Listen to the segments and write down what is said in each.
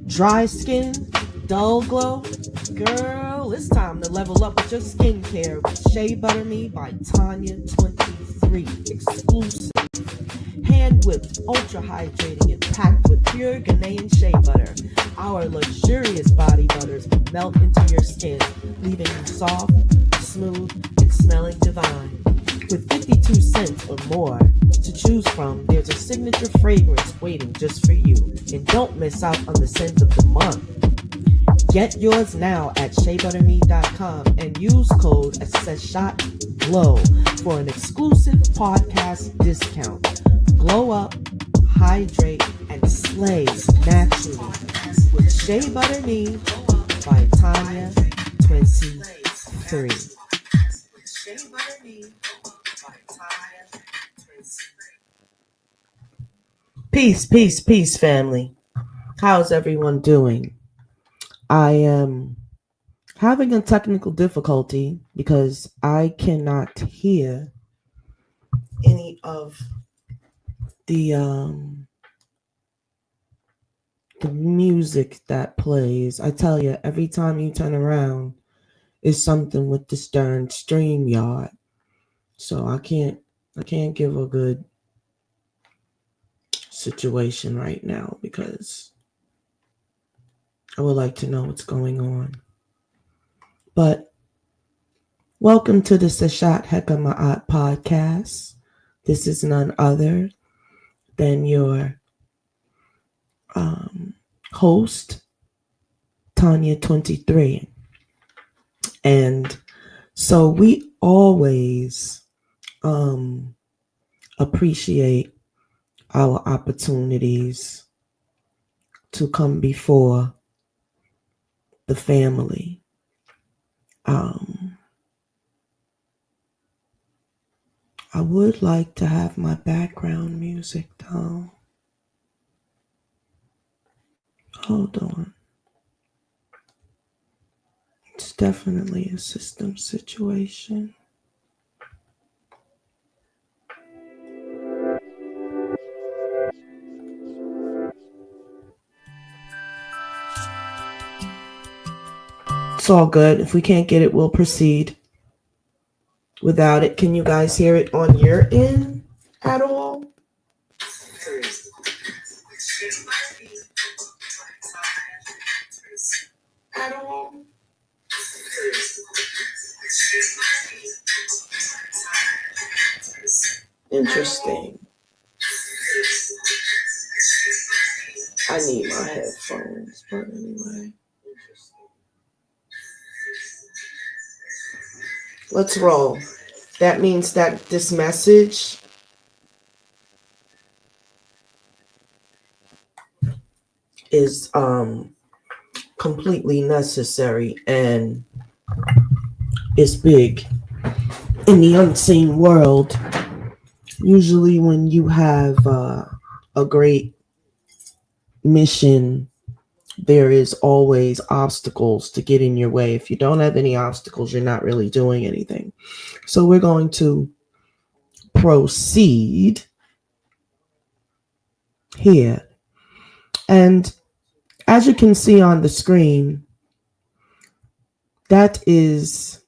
Dry skin, dull glow. Girl, it's time to level up with your skincare with Shea Butter Me by Tanya 23. Exclusive. Hand whipped, ultra hydrating, and packed with pure Ghanaian shea butter. Our luxurious body butters melt into your skin, leaving you soft, smooth, and smelling divine. With 52 cents or more to choose from, there's a signature fragrance waiting just for you. And don't miss out on the scent of the month. Get yours now at sheabutterme.com and use code SESHATGLOW for an exclusive podcast discount. Glow up, hydrate, and slay naturally with Shea Butter Me by Tanya 23. Peace, peace, peace, family. How's everyone doing? I am having a technical difficulty because I cannot hear any of the music that plays. I tell you, every time you turn around, is something with this darn StreamYard. So I can't give a good situation right now because I would like to know what's going on. But welcome to the Seshat Heka podcast. This is none other than your host, Tanya 23. And so we always appreciate our opportunities to come before the family. I would like to have my background music though. Hold on. It's definitely a system situation. It's all good. If we can't get it, we'll proceed without it. Can you guys hear it on your end at all? At all? Interesting. I need my headphones, but anyway. Let's roll. That means that this message is completely necessary and is big in the unseen world. Usually when you have a great mission, there is always obstacles to get in your way. If you don't have any obstacles, you're not really doing anything. So we're going to proceed here. And as you can see on the screen, that is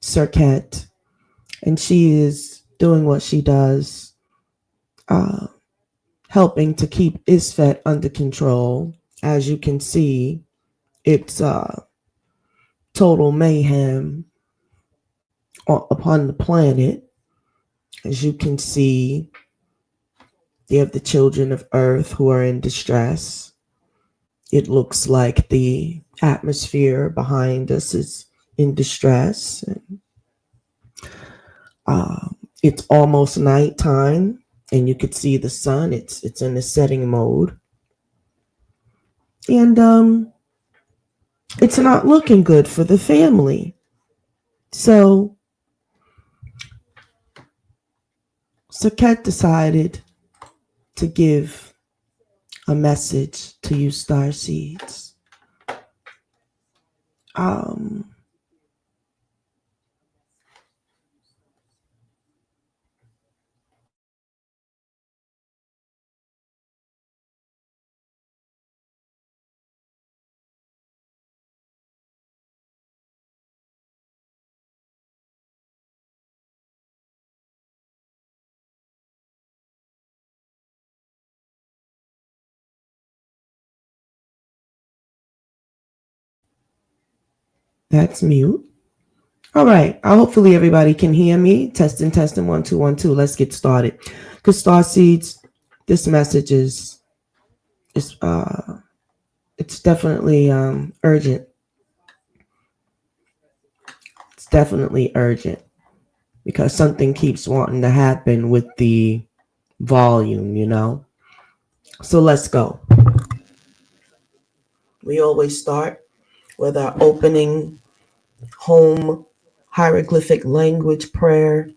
Serqet, and she is doing what she does, helping to keep Isfet under control. As you can see, it's total mayhem upon the planet. As you can see, you have the children of Earth who are in distress. It looks like the atmosphere behind us is in distress. It's almost nighttime, and you could see the sun. It's in the setting mode. And it's not looking good for the family. So Serqet decided to give a message to you Starseeds. That's mute. All right. Hopefully everybody can hear me. Testing, testing, 1 2 1 2. Let's get started. Cause Starseeds, this message is it's definitely urgent. It's definitely urgent because something keeps wanting to happen with the volume. So let's go. We always start with our opening home hieroglyphic language prayer,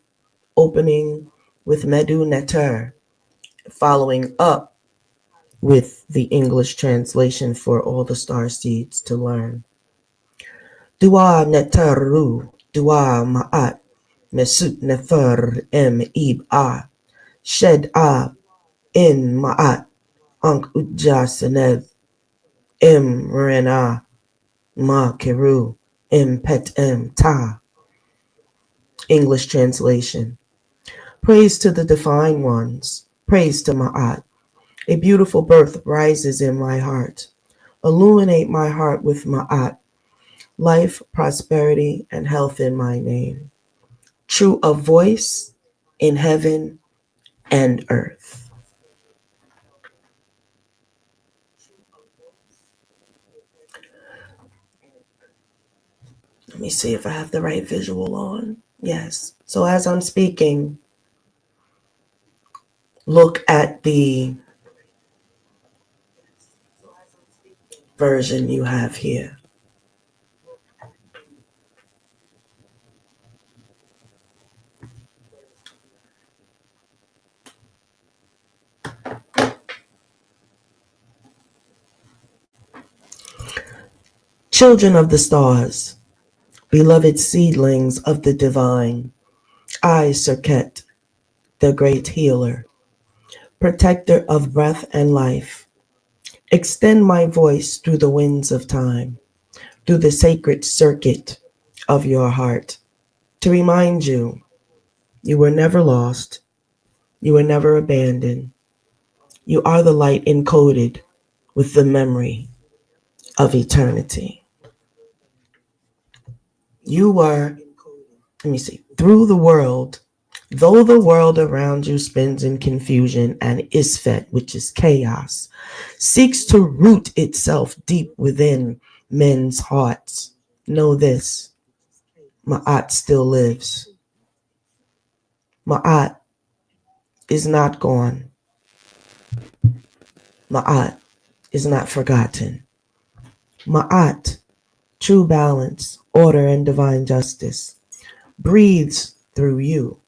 opening with Medu Neter, following up with the English translation for all the star seeds to learn. Dua Neteru, Dua Ma'at, Mesut Nefer Ib A, Shed A, In Ma'at, Ankh Ujja Sened, Rena, Ma Keru, Pet Ta. English translation. Praise to the divine ones. Praise to Ma'at. A beautiful birth rises in my heart. Illuminate my heart with Ma'at. Life, prosperity, and health in my name. True of voice in heaven and earth. Let me see if I have the right visual on. Yes. So as I'm speaking, look at the version you have here. Children of the stars, beloved seedlings of the divine, I, Serqet, the great healer, protector of breath and life, extend my voice through the winds of time, through the sacred circuit of your heart, to remind you, you were never lost, you were never abandoned, you are the light encoded with the memory of eternity. You were, through the world, though the world around you spins in confusion and isfet, which is chaos, seeks to root itself deep within men's hearts. Know this, Ma'at still lives. Ma'at is not gone. Ma'at is not forgotten. Ma'at, true balance, order, and divine justice, breathes through you.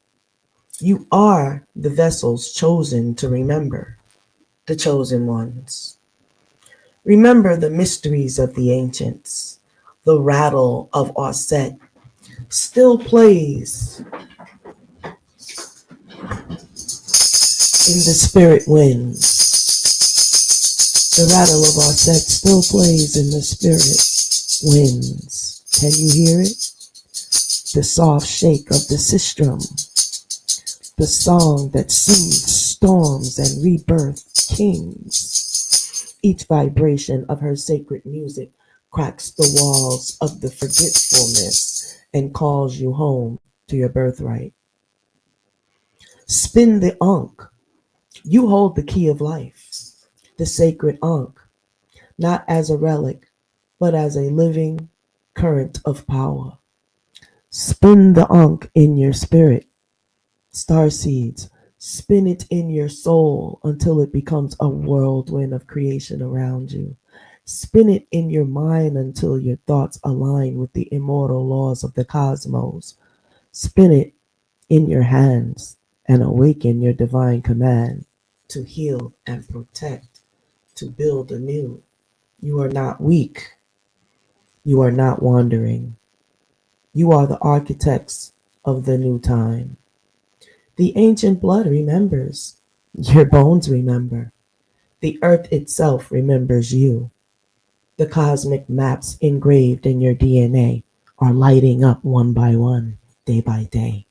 You are the vessels chosen to remember, the chosen ones. Remember the mysteries of the ancients. The rattle of Auset still plays in the spirit winds. The rattle of Auset still plays in the spirit winds. Can you hear it? The soft shake of the sistrum. The song that soothes storms and rebirth kings. Each vibration of her sacred music cracks the walls of the forgetfulness and calls you home to your birthright. Spin the Ankh. You hold the key of life, the sacred Ankh, not as a relic, but as a living current of power. Spin the Ankh in your spirit. Starseeds, spin it in your soul until it becomes a whirlwind of creation around you. Spin it in your mind until your thoughts align with the immortal laws of the cosmos. Spin it in your hands and awaken your divine command to heal and protect, to build anew. You are not weak. You are not wandering. You are the architects of the new time. The ancient blood remembers. Your bones remember. The earth itself remembers you. The cosmic maps engraved in your DNA are lighting up one by one, day by day.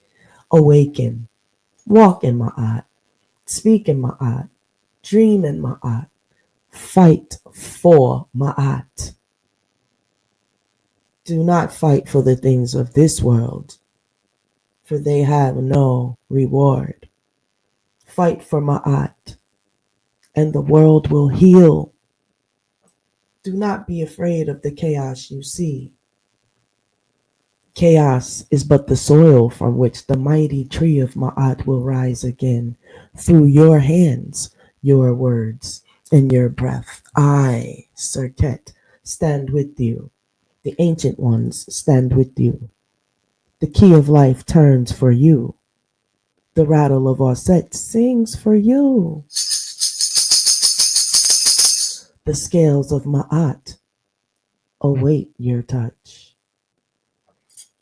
Awaken. Walk in Ma'at. Speak in Ma'at. Dream in Ma'at. Fight for Ma'at. Do not fight for the things of this world, for they have no reward. Fight for Ma'at, and the world will heal. Do not be afraid of the chaos you see. Chaos is but the soil from which the mighty tree of Ma'at will rise again through your hands, your words, and your breath. I, Serqet, stand with you. The ancient ones stand with you. The key of life turns for you. The rattle of Auset sings for you. The scales of Ma'at await your touch.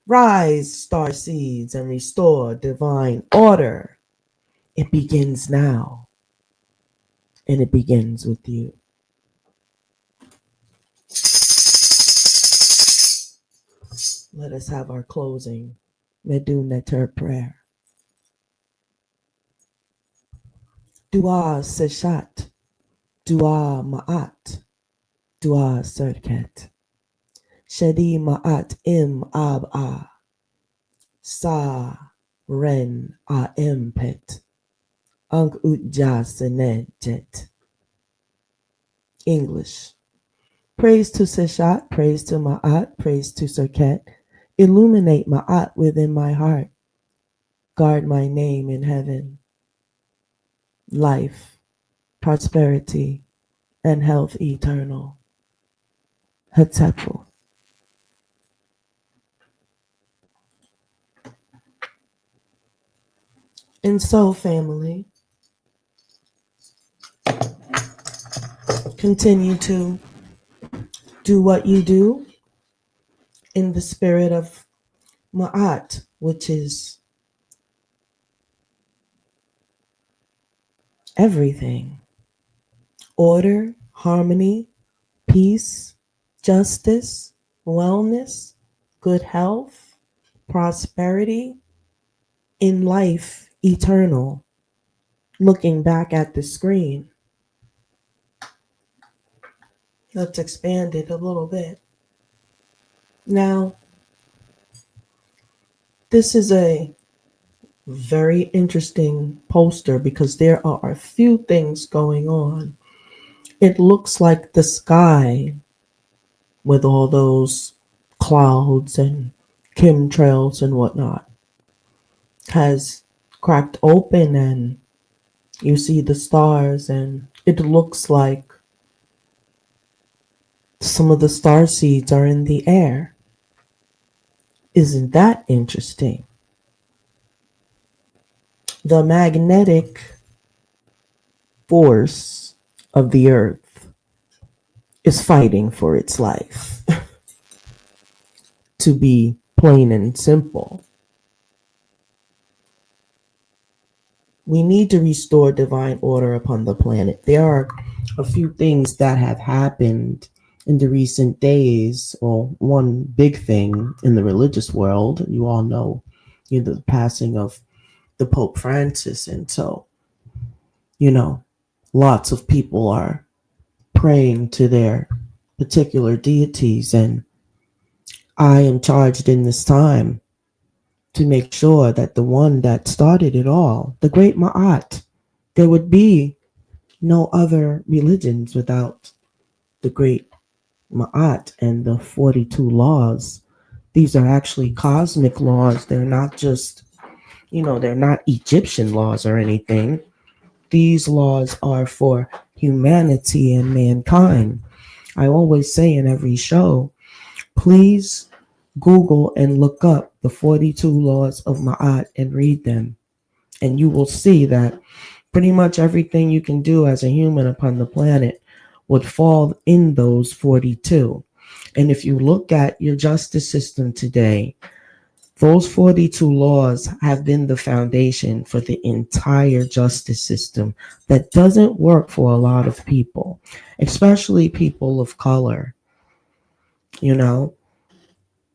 Rise, starseeds, and restore divine order. It begins now, and it begins with you. Let us have our closing Medu Neter prayer. Dua Seshat, Dua Ma'at, Dua Serqet. Shadi Ma'at Im Ab A. Sa Ren A Pet. Ankh Utja Senet. English. Praise to Seshat, praise to Ma'at, praise to Serqet. Illuminate Ma'at within my heart. Guard my name in heaven. Life, prosperity, and health eternal. Hetepul. And so, family, continue to do what you do in the spirit of Ma'at, which is everything. Order, harmony, peace, justice, wellness, good health, prosperity, in life eternal. Looking back at the screen, let's expand it a little bit. Now, this is a very interesting poster because there are a few things going on. It looks like the sky with all those clouds and chemtrails and whatnot has cracked open, and you see the stars, and it looks like some of the star seeds are in the air. Isn't that interesting? The magnetic force of the earth is fighting for its life. To be plain and simple, we need to restore divine order upon the planet. There are a few things that have happened in the recent days. Well, one big thing in the religious world, you all know, the passing of the Pope Francis. And so, lots of people are praying to their particular deities. And I am charged in this time to make sure that the one that started it all, the great Ma'at, there would be no other religions without the great Ma'at and the 42 laws. These are actually cosmic laws. They're not just, they're not Egyptian laws or anything. These laws are for humanity and mankind. I always say in every show, please Google and look up the 42 laws of Ma'at and read them. And you will see that pretty much everything you can do as a human upon the planet would fall in those 42. And if you look at your justice system today, those 42 laws have been the foundation for the entire justice system that doesn't work for a lot of people, especially people of color.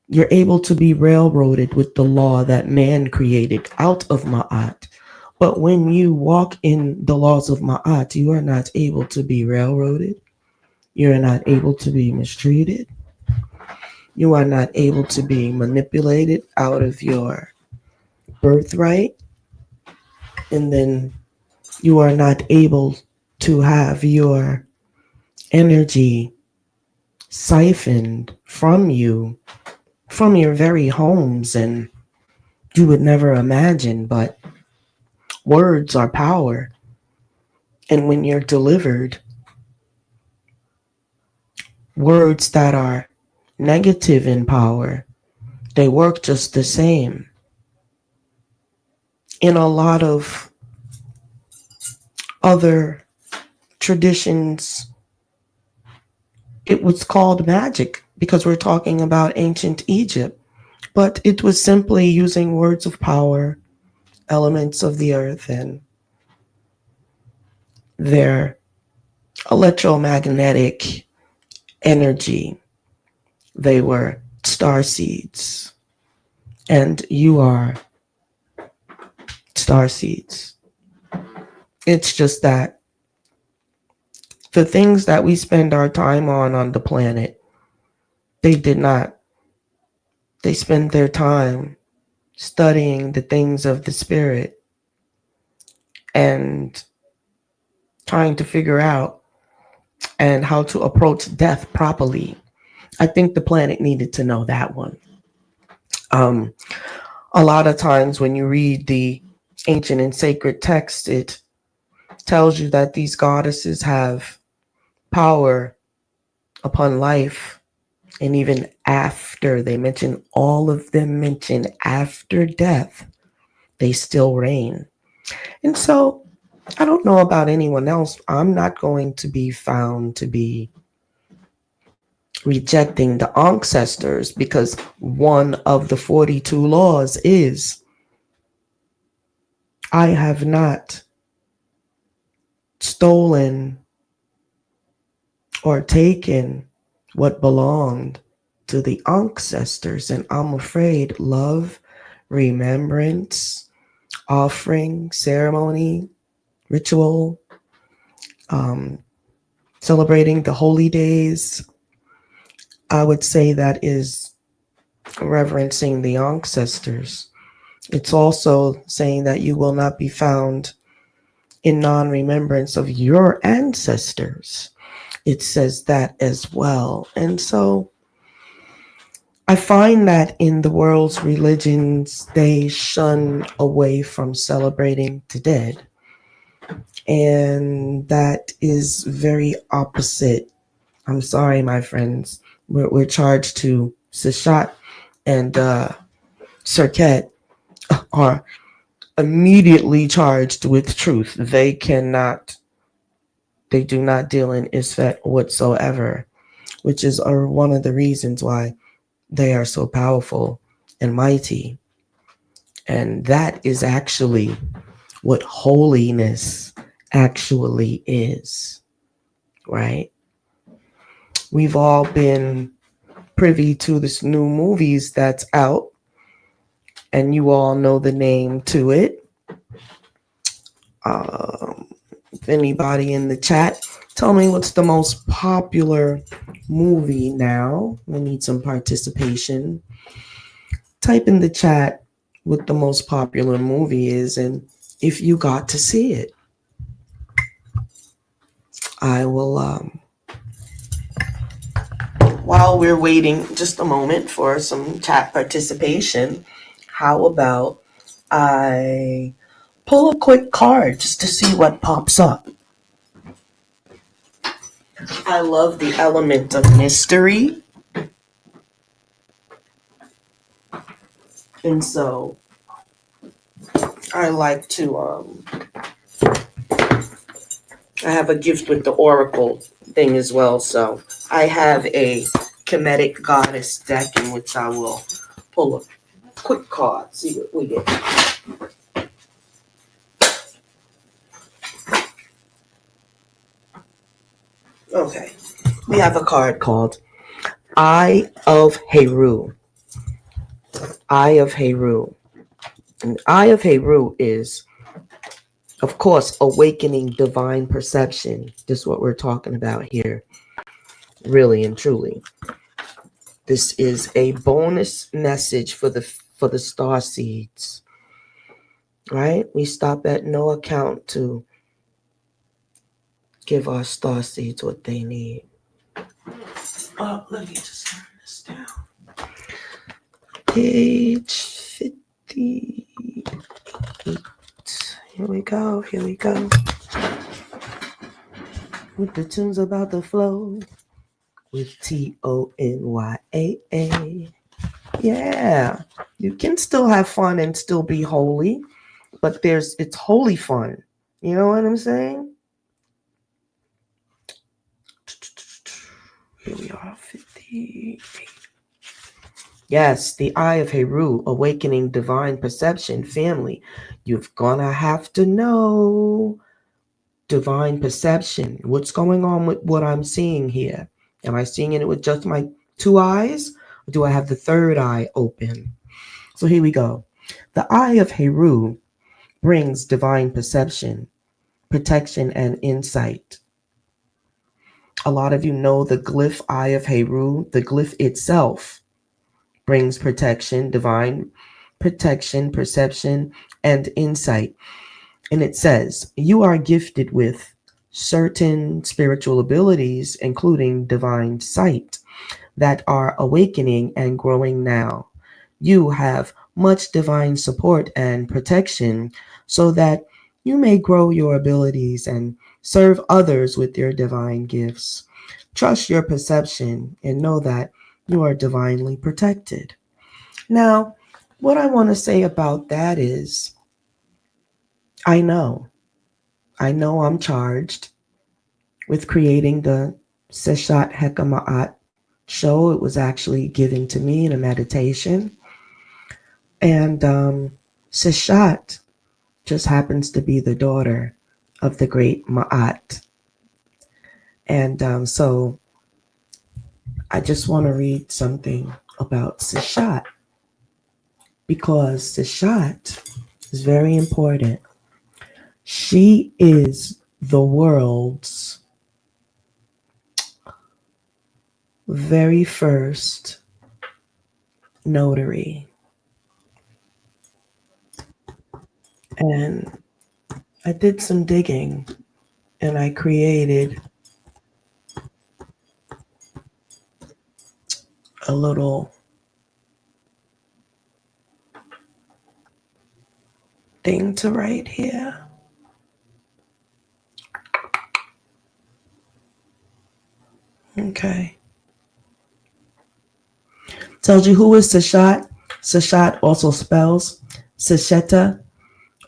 You're able to be railroaded with the law that man created out of Ma'at. But when you walk in the laws of Ma'at, you are not able to be railroaded. You're not able to be mistreated. You are not able to be manipulated out of your birthright. And then you are not able to have your energy siphoned from you, from your very homes. And you would never imagine, but words are power. And when you're delivered words that are negative in power, they work just the same. In a lot of other traditions, it was called magic because we're talking about ancient Egypt, but it was simply using words of power, elements of the earth, and their electromagnetic energy. They were star seeds, and you are star seeds. It's just that the things that we spend our time on the planet, they did not. They spend their time studying the things of the spirit and trying to figure out and how to approach death properly. I think the planet needed to know that one. Um, a lot of times when you read the ancient and sacred text, it tells you that these goddesses have power upon life. And even after, they mention, all of them mention after death, they still reign. And so I don't know about anyone else. I'm not going to be found to be rejecting the ancestors because one of the 42 laws is I have not stolen or taken what belonged to the ancestors. And I'm afraid love, remembrance, offering, ceremony, ritual, celebrating the holy days, I would say that is reverencing the ancestors. It's also saying that you will not be found in non-remembrance of your ancestors. It says that as well. And so I find that in the world's religions, they shun away from celebrating the dead. And that is very opposite. I'm sorry, my friends. We're charged to Seshat and Serqet are immediately charged with truth. They do not deal in Isfet whatsoever, which is one of the reasons why they are so powerful and mighty. And that is actually what holiness actually is, right? We've all been privy to this new movies that's out, and you all know the name to it. If anybody in the chat, tell me what's the most popular movie now. We need some participation. Type in the chat what the most popular movie is and if you got to see it. I will, while we're waiting just a moment for some chat participation, how about I pull a quick card just to see what pops up. I love the element of mystery. And so I like to, I have a gift with the Oracle thing as well. So I have a Kemetic Goddess deck in which I will pull a quick card, see what we get. Okay, we have a card called Eye of Heru. Eye of Heru. And Eye of Heru is, of course, awakening divine perception. This is what we're talking about here, really and truly. This is a bonus message for the Starseeds. Right? We stop at no account to give our Starseeds what they need. Oh, let me just turn this down. Page 58. Here we go. Here we go. With the tunes about to flow. With TONYAA. Yeah. You can still have fun and still be holy, but it's holy fun. You know what I'm saying? Here we are, 58. Yes, the Eye of Heru, awakening divine perception, family. You're gonna have to know divine perception. What's going on with what I'm seeing here? Am I seeing it with just my two eyes? Or do I have the third eye open? So here we go. The Eye of Heru brings divine perception, protection, and insight. A lot of you know the glyph Eye of Heru. The glyph itself brings protection, divine protection, perception, and insight. And it says, you are gifted with certain spiritual abilities, including divine sight, that are awakening and growing now. You have much divine support and protection so that you may grow your abilities and serve others with your divine gifts. Trust your perception and know that you are divinely protected. Now, what I want to say about that is, I know I'm charged with creating the Seshat Heka show. It was actually given to me in a meditation. And Seshat just happens to be the daughter of the great Ma'at. And so I just want to read something about Seshat, because Seshat is very important. She is the world's very first notary. And I did some digging and I created a little thing to write here. Okay. Tells you who is Seshat. Seshat also spells Sesheta,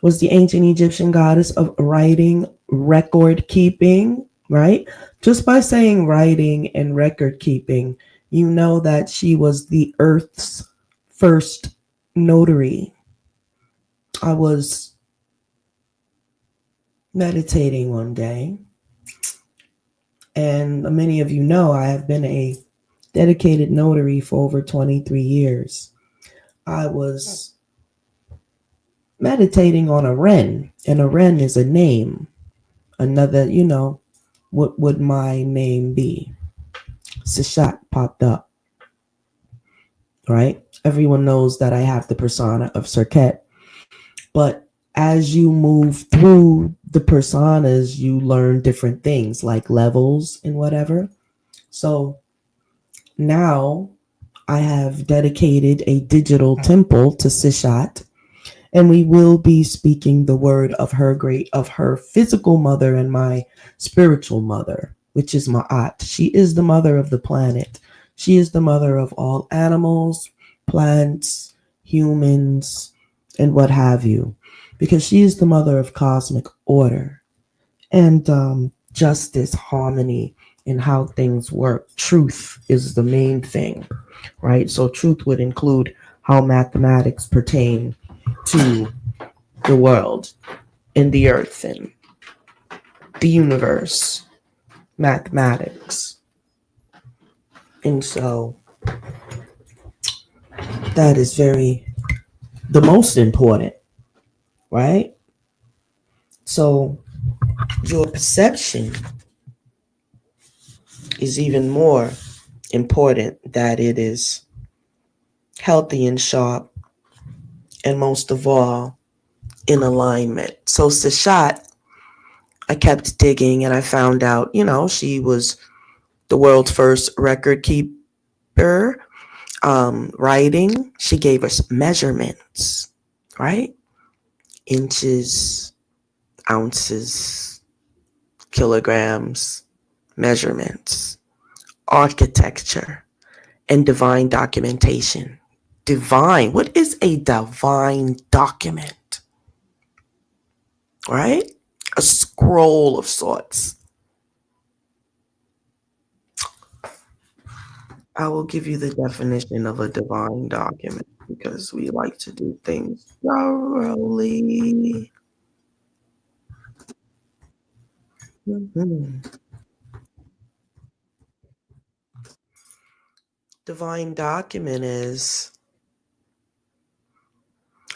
was the ancient Egyptian goddess of writing, record keeping, right? Just by saying writing and record keeping, you know that she was the earth's first notary. I was meditating one day, and many of you know I have been a dedicated notary for over 23 years. I was meditating on a wren, and a wren is a name. Another, what would my name be? Seshat popped up, right? Everyone knows that I have the persona of Serqet, but as you move through the personas, you learn different things like levels and whatever. So now I have dedicated a digital temple to Seshat, and we will be speaking the word of her physical mother and my spiritual mother, which is Ma'at. She is the mother of the planet. She is the mother of all animals, plants, humans, and what have you, because she is the mother of cosmic order and justice, harmony, and how things work. Truth is the main thing, right? So truth would include how mathematics pertain to the world and the earth and the universe, mathematics. And so that is the most important, right? So your perception is even more important that it is healthy and sharp, and most of all, in alignment. So Seshat, I kept digging and I found out, she was the world's first record keeper. Writing, she gave us measurements, right? Inches, ounces, kilograms, measurements, architecture, and divine documentation. Divine. What is a divine document? Right? A scroll of sorts. I will give you the definition of a divine document because we like to do things thoroughly. Mhm. Divine document is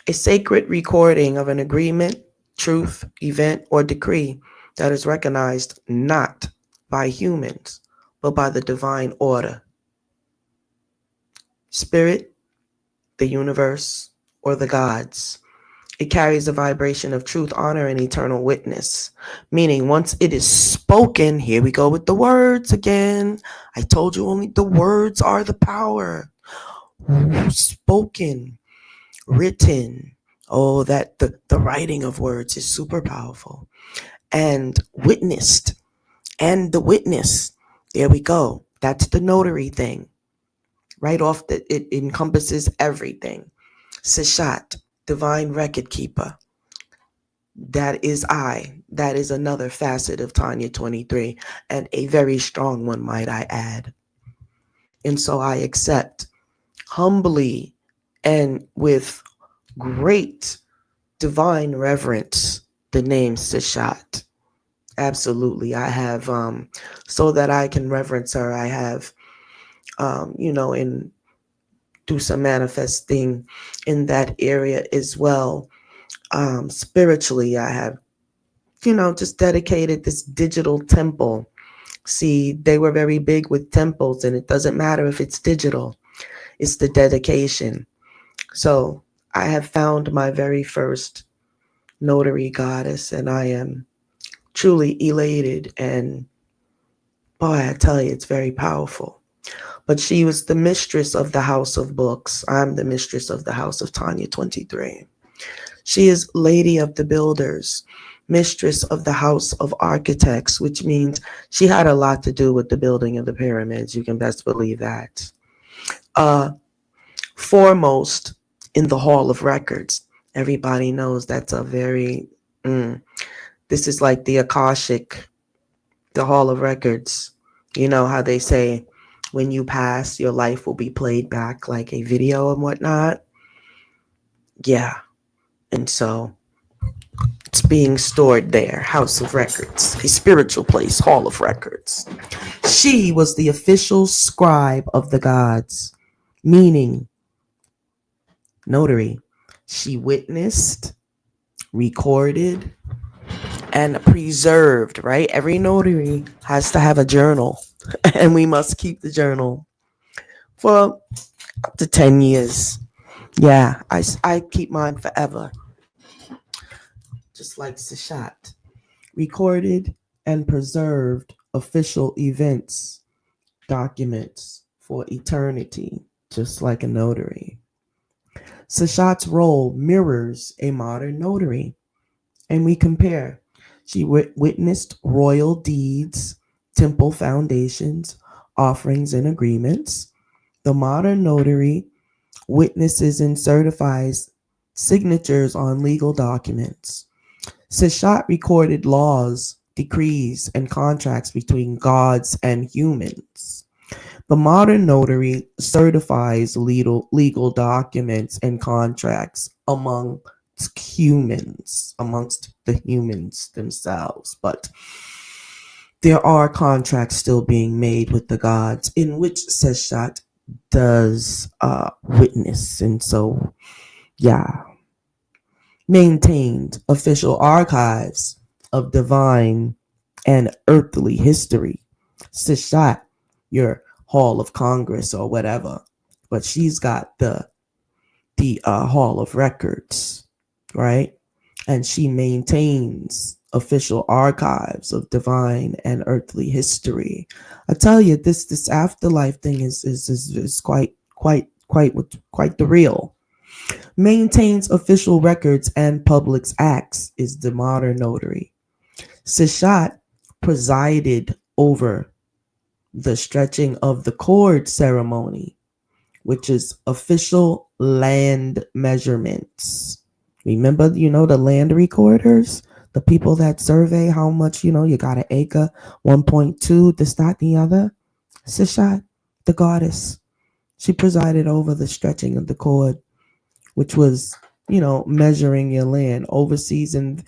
a sacred recording of an agreement, truth, event, or decree that is recognized not by humans, but by the divine order, spirit, the universe, or the gods. It carries a vibration of truth, honor, and eternal witness. Meaning, once it is spoken, here we go with the words again. I told you only the words are the power. Spoken, written. Oh, that the writing of words is super powerful. And witnessed. And the witness. There we go. That's the notary thing. Right off that it encompasses everything. Seshat, divine record keeper. That is I. That is another facet of Tanya 23, and a very strong one, might I add. And so I accept humbly and with great divine reverence the name Seshat. Absolutely. I have, so that I can reverence her, I have, and do some manifesting in that area as well. Spiritually, I have, just dedicated this digital temple. See, they were very big with temples, and it doesn't matter if it's digital, it's the dedication. So I have found my very first notary goddess, and I am truly elated. And boy, I tell you, it's very powerful. But she was the mistress of the House of Books. I'm the mistress of the House of Tanya 23. She is Lady of the Builders, mistress of the House of Architects, which means she had a lot to do with the building of the pyramids. You can best believe that. Foremost in the Hall of Records. Everybody knows that's a very, this is like the Akashic, the Hall of Records. You know how they say when you pass, your life will be played back like a video and whatnot? Yeah. And so it's being stored there. House of Records, a spiritual place, Hall of Records. She was the official scribe of the gods, meaning notary. She witnessed, recorded, and preserved, right? Every notary has to have a journal, and we must keep the journal for up to 10 years. Yeah, I keep mine forever. Just like Seshat. Recorded and preserved official events, documents for eternity, just like a notary. Seshat's role mirrors a modern notary, and we compare. She witnessed royal deeds, temple foundations, offerings, and agreements. The modern notary witnesses and certifies signatures on legal documents. Seshat recorded laws, decrees, and contracts between gods and humans. The modern notary certifies legal documents and contracts amongst the humans themselves. But there are contracts still being made with the gods in which Seshat does witness. And so, yeah, maintained official archives of divine and earthly history. Seshat, your Hall of Congress or whatever, but she's got the Hall of Records, right? And she maintains official archives of divine and earthly history. I tell you, this afterlife thing is quite the real. Maintains official records and public acts is the modern notary. Seshat presided over the stretching of the cord ceremony, which is official land measurements. Remember, the land recorders, the people that survey how much, you got an acre, 1.2, this, that, the other. Seshat, the goddess, she presided over the stretching of the cord, which was, measuring your land, oversees, and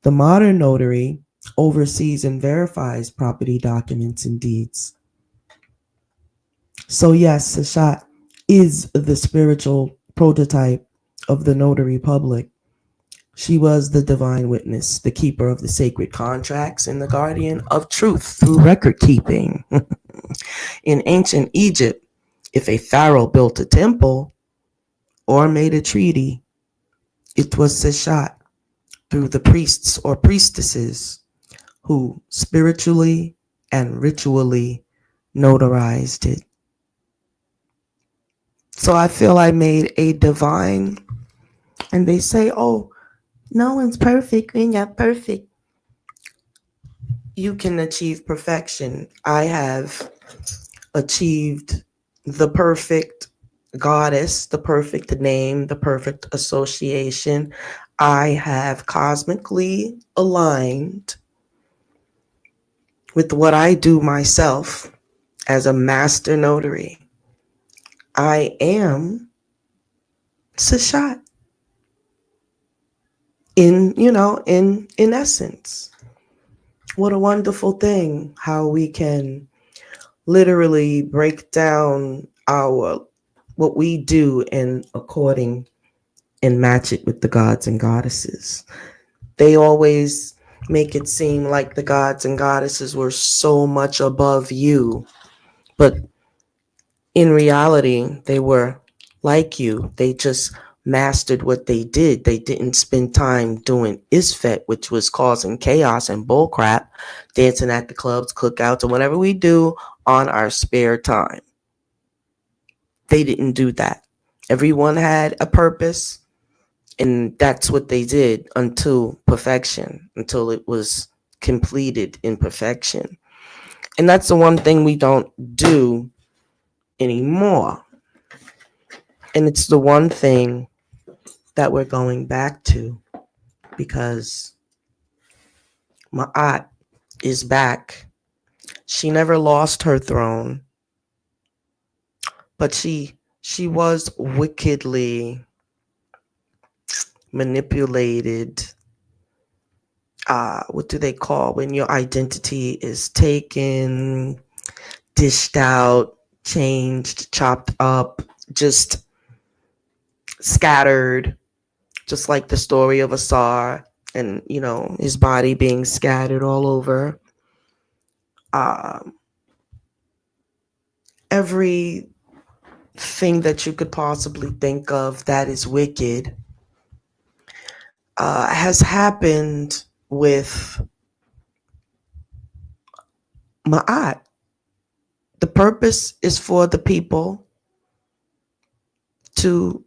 the modern notary oversees and verifies property documents and deeds. So yes, Seshat is the spiritual prototype of the notary public. She was the divine witness, the keeper of the sacred contracts, and the guardian of truth through record keeping. In ancient Egypt, if a pharaoh built a temple or made a treaty, it was Seshat through the priests or priestesses who spiritually and ritually notarized it. So I feel I made a divine, and they say, oh, no one's perfect. We're not perfect. You can achieve perfection. I have achieved the perfect goddess, the perfect name, the perfect association. I have cosmically aligned with what I do myself as a master notary. I am Seshat in essence. What a wonderful thing how we can literally break down what we do and match it with the gods and goddesses. They always make it seem like the gods and goddesses were so much above you, but in reality, they were like you. They just mastered what they did. They didn't spend time doing Isfet, which was causing chaos and bullcrap, dancing at the clubs, cookouts, and whatever we do on our spare time. They didn't do that. Everyone had a purpose, and that's what they did until perfection, until it was completed in perfection. And that's the one thing we don't do anymore. And it's the one thing that we're going back to, because Ma'at is back. She never lost her throne, but she was wickedly manipulated. What do they call when your identity is taken, dished out, changed, chopped up, just scattered, just like the story of Asar and, his body being scattered all over. Everything that you could possibly think of that is wicked has happened with Ma'at. The purpose is for the people to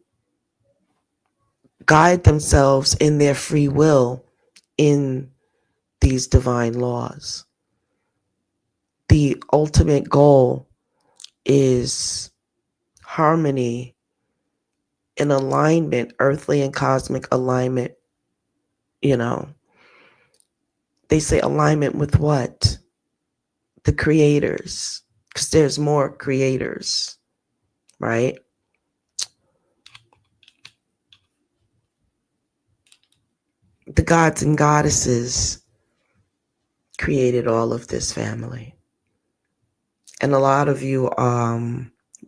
guide themselves in their free will in these divine laws. The ultimate goal is harmony and alignment, earthly and cosmic alignment. They say alignment with what? The creators, because there's more creators, right? The gods and goddesses created all of this family. And a lot of you,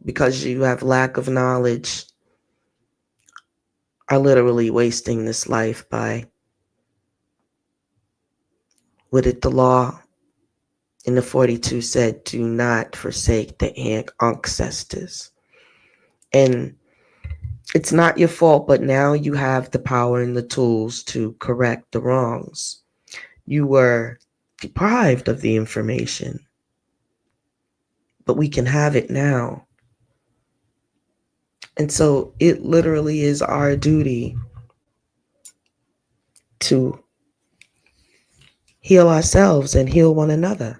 because you have lack of knowledge, are literally wasting this life by, the law And the 42 said, do not forsake the ancestors. And it's not your fault, but now you have the power and the tools to correct the wrongs. You were deprived of the information, but we can have it now. And so it literally is our duty to heal ourselves and heal one another.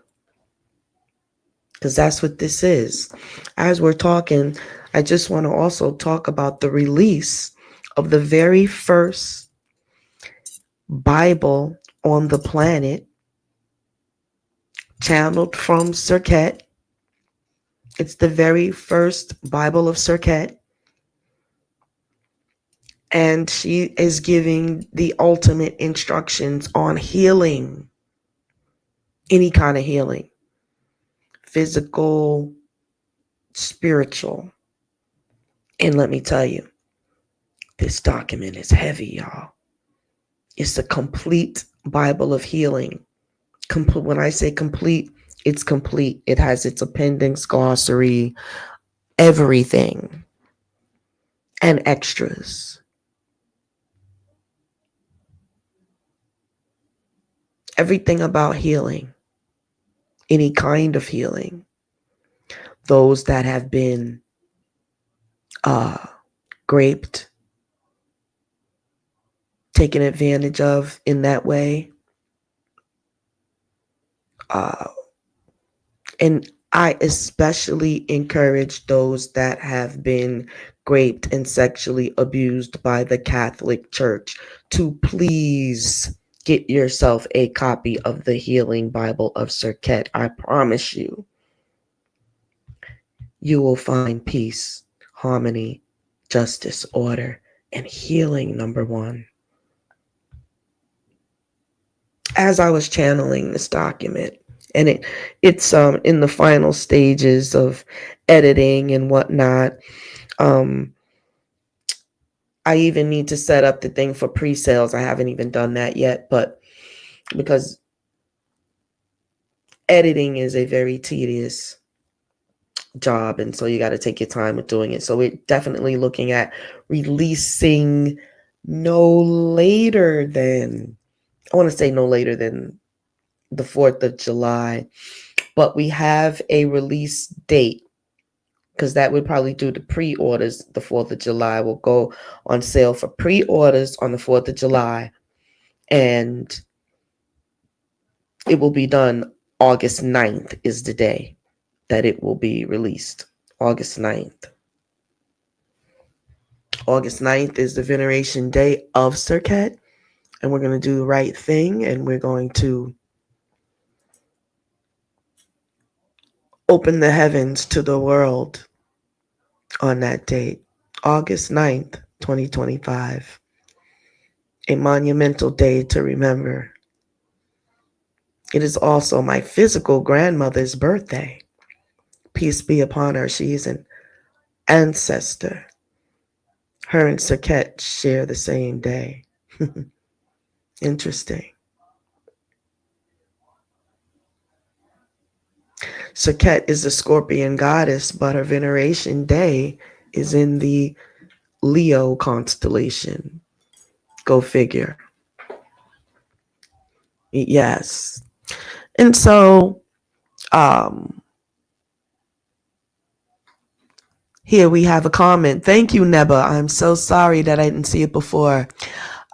Because that's what this is. As we're talking, I just want to also talk about the release of the very first Bible on the planet, channeled from Serqet. It's the very first Bible of Serqet. And she is giving the ultimate instructions on healing. Any kind of healing. Physical, spiritual. And let me tell you, this document is heavy, y'all. It's a complete Bible of healing. When I say complete, it's complete. It has its appendix, glossary, everything, and extras. Everything about healing, any kind of healing. Those that have been raped, taken advantage of in that way. And I especially encourage those that have been raped and sexually abused by the Catholic Church to please get yourself a copy of the Healing Bible of Serqet. I promise you, you will find peace, harmony, justice, order, and healing, number one. As I was channeling this document, and it's in the final stages of editing and whatnot. I even need to set up the thing for pre-sales. I haven't even done that yet, but because editing is a very tedious job, and so you got to take your time with doing it. So we're definitely looking at releasing no later than the 4th of July, but we have a release date, because that would probably do the pre-orders. The 4th of July will go on sale for pre-orders on the 4th of July, and it will be done August 9th is the day that it will be released. August 9th. August 9th is the veneration day of Serqet, and we're going to do the right thing, and we're going to open the heavens to the world on that date, August 9th, 2025. A monumental day to remember. It is also my physical grandmother's birthday. Peace be upon her. She is an ancestor. Her and Serqet share the same day. Interesting. Serqet is the Scorpion goddess, but her veneration day is in the Leo constellation. Go figure. Yes. And so, here we have a comment. Thank you, Neba. I'm so sorry that I didn't see it before.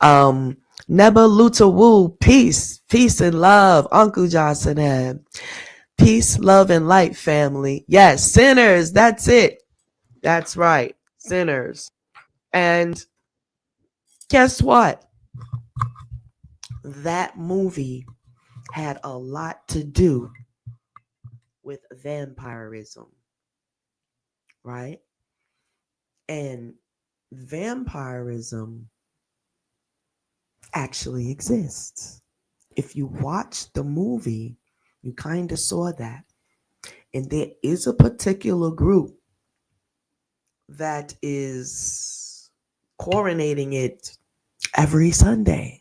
Neba Luta Wu, peace and love. Uncle Johnson, peace, love, and light, family. Yes, sinners. That's it. That's right. Sinners. And guess what? That movie had a lot to do with vampirism, right? And vampirism actually exists. If you watch the movie, you kind of saw that. And there is a particular group that is coronating it every Sunday.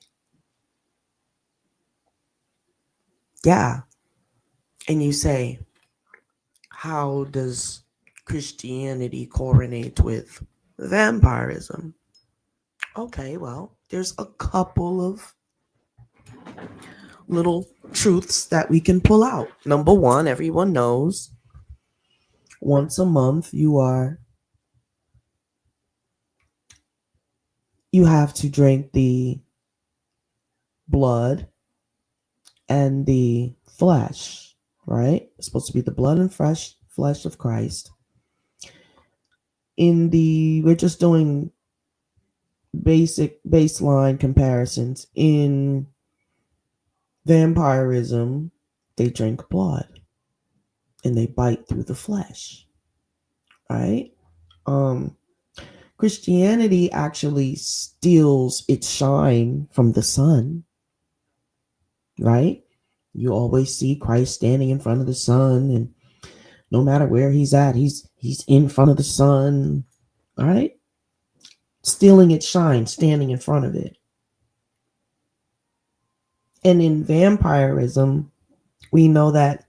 Yeah. And you say, how does Christianity correlate with vampirism? Okay, well, there's a couple of little truths that we can pull out. Number one, everyone knows once a month you have to drink the blood and the flesh, right? It's supposed to be the blood and fresh flesh of Christ. We're just doing basic baseline comparisons. In vampirism, they drink blood and they bite through the flesh, right? Christianity actually steals its shine from the sun, right? You always see Christ standing in front of the sun, and no matter where he's at, he's in front of the sun, right? Stealing its shine, standing in front of it. And in vampirism, we know that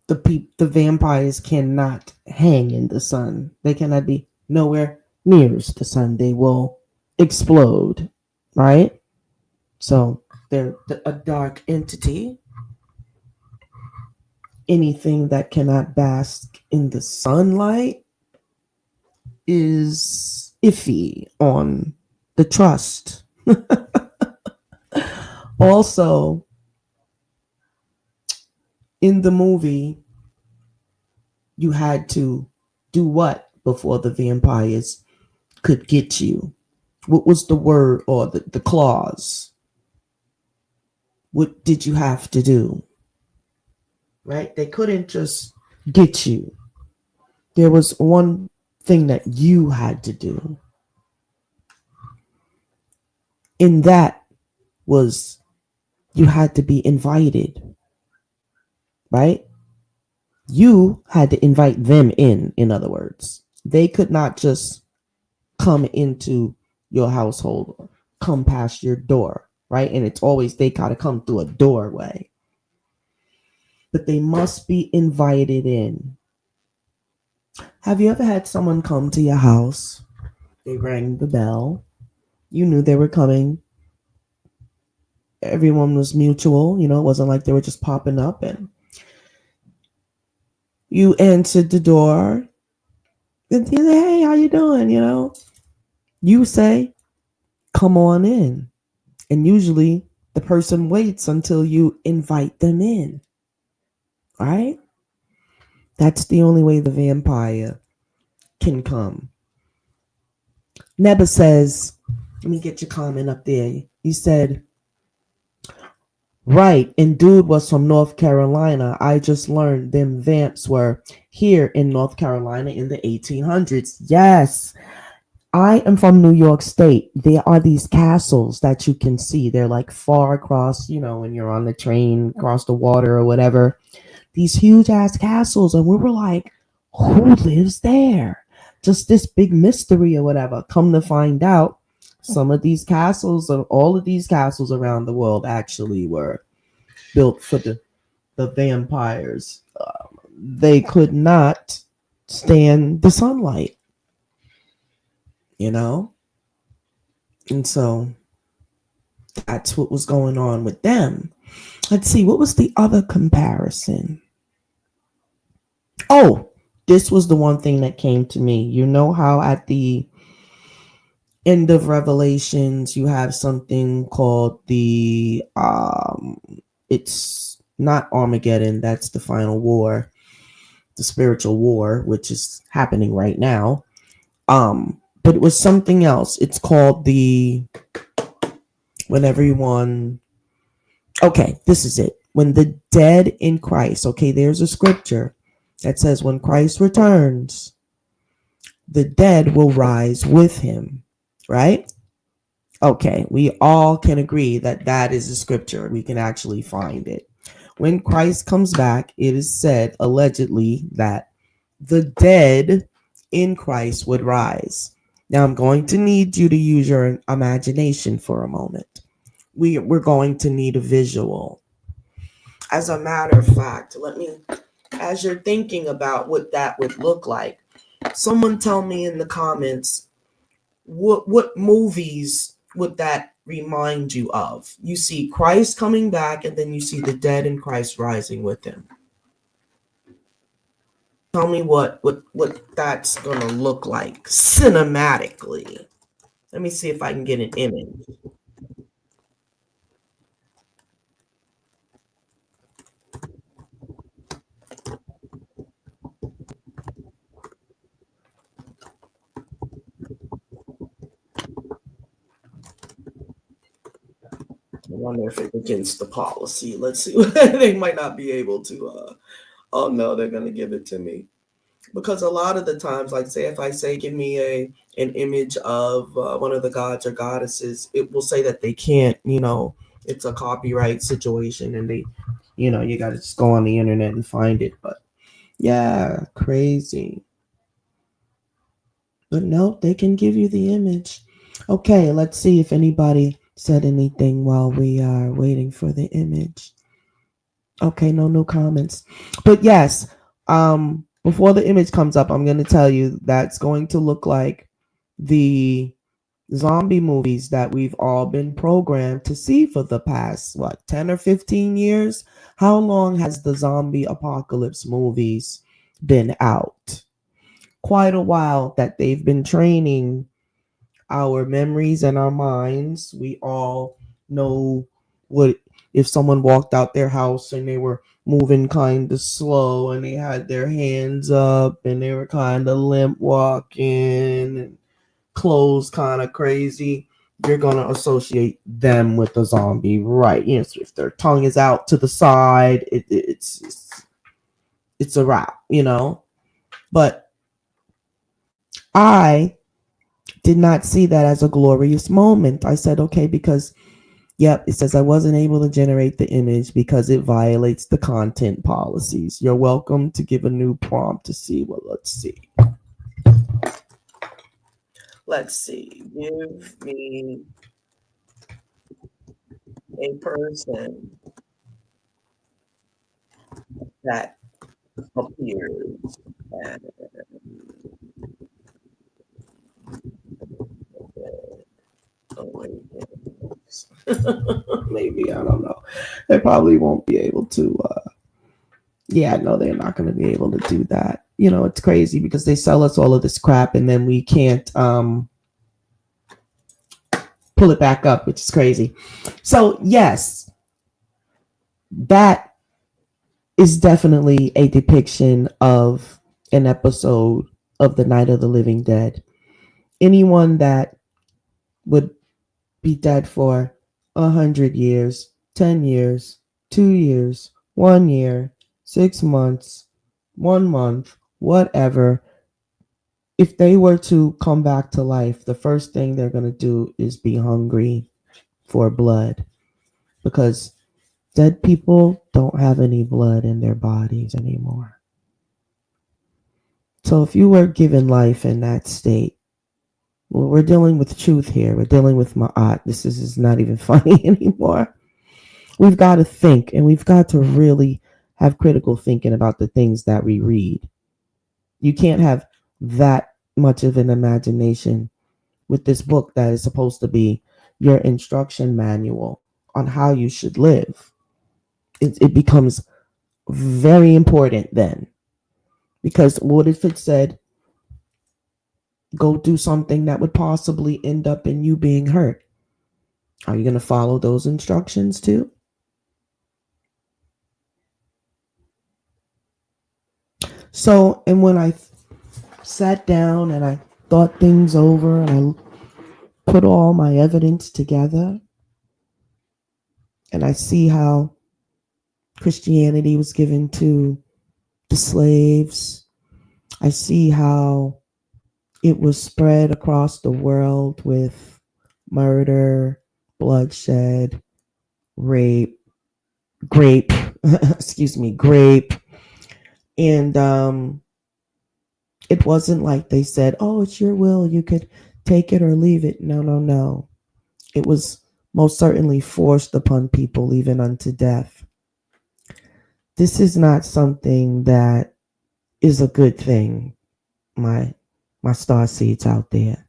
the vampires cannot hang in the sun. They cannot be nowhere near the sun. They will explode, right? So they're a dark entity. Anything that cannot bask in the sunlight is iffy on the trust. Also, in the movie, you had to do what before the vampires could get you? What was the word or the clause? What did you have to do? Right? They couldn't just get you. There was one thing that you had to do. And that was you had to be invited. Right? You had to invite them in other words. They could not just come into your household, come past your door, right? And it's always they gotta come through a doorway. But they must be invited in. Have you ever had someone come to your house? They rang the bell. You knew they were coming. Everyone was mutual, it wasn't like they were just popping up, and you answered the door. And you say, hey, how you doing? You say, come on in. And usually the person waits until you invite them in. Right? That's the only way the vampire can come. Neba says, let me get your comment up there. He said, right, and dude was from North Carolina. I just learned them vamps were here in North Carolina in the 1800s. Yes, I am from New York State. There are these castles that you can see. They're like far across, when you're on the train, across the water or whatever. These huge ass castles. And we were like, who lives there? Just this big mystery or whatever. Come to find out, some of these castles, or all of these castles around the world actually were built for the vampires. They could not stand the sunlight. And so that's what was going on with them. Let's see, what was the other comparison? Oh, this was the one thing that came to me. You know how at the end of Revelations you have something called the it's not Armageddon, that's the final war, the spiritual war, which is happening right now. But it was something else. It's called okay, this is it. When the dead in Christ, okay, there's a scripture that says when Christ returns, the dead will rise with him, right? Okay, we all can agree that that is a scripture. We can actually find it. When Christ comes back, it is said, allegedly, that the dead in Christ would rise. Now, I'm going to need you to use your imagination for a moment. We're going to need a visual. As a matter of fact, as you're thinking about what that would look like, someone tell me in the comments what movies would that remind you of? You see Christ coming back, and then you see the dead and Christ rising with him. Tell me what that's gonna look like cinematically. Let me see if I can get an image. I wonder if it's against the policy. Let's see. They might not be able to. Oh no, they're gonna give it to me, because a lot of the times, like say if I say give me an image of one of the gods or goddesses, it will say that they can't. It's a copyright situation, and they, you got to just go on the internet and find it. But yeah, crazy. But nope, they can give you the image. Okay, let's see if anybody said anything while we are waiting for the image. Okay, no new comments. But yes, before the image comes up, I'm going to tell you that's going to look like the zombie movies that we've all been programmed to see for the past 10 or 15 years. How long has the zombie apocalypse movies been out? Quite a while that they've been training our memories and our minds. We all know what if someone walked out their house and they were moving kind of slow and they had their hands up and they were kind of limp walking and clothes kind of crazy, you're going to associate them with a zombie, right? So if their tongue is out to the side, it's a wrap, But I did not see that as a glorious moment. I said, okay, because, yep, it says I wasn't able to generate the image because it violates the content policies. You're welcome to give a new prompt to see. Well, let's see. Let's see. Give me a person that appears as maybe, I don't know. They probably won't be able to. Yeah, no, they're not going to be able to do that. It's crazy because they sell us all of this crap and then we can't pull it back up, which is crazy. So yes, that is definitely a depiction of an episode of the Night of the Living Dead. Anyone that would be dead for 100 years, 10 years, 2 years, 1 year, 6 months, 1 month, whatever, if they were to come back to life, the first thing they're going to do is be hungry for blood, because dead people don't have any blood in their bodies anymore. So if you were given life in that state, well, we're dealing with truth here. We're dealing with ma'at. This is not even funny anymore. We've got to think, and we've got to really have critical thinking about the things that we read. You can't have that much of an imagination with this book that is supposed to be your instruction manual on how you should live. It becomes very important then. Because what if it said, go do something that would possibly end up in you being hurt? Are you going to follow those instructions too? So, and when I sat down and I thought things over and I put all my evidence together, and I see how Christianity was given to the slaves, I see how it was spread across the world with murder, bloodshed, rape, grape, grape. And it wasn't like they said, oh, it's your will, you could take it or leave it. No. It was most certainly forced upon people, even unto death. This is not something that is a good thing, my star seeds out there.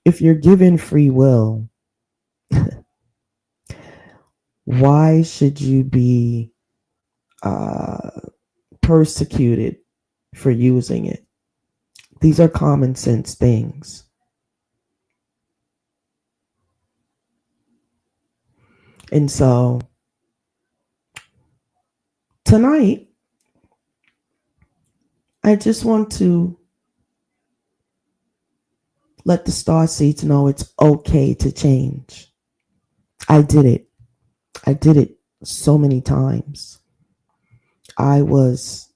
If you're given free will, why should you be uh, persecuted for using it? These are common sense things. And so tonight, I just want to let the star seeds know it's okay to change. I did it. I did it so many times. I was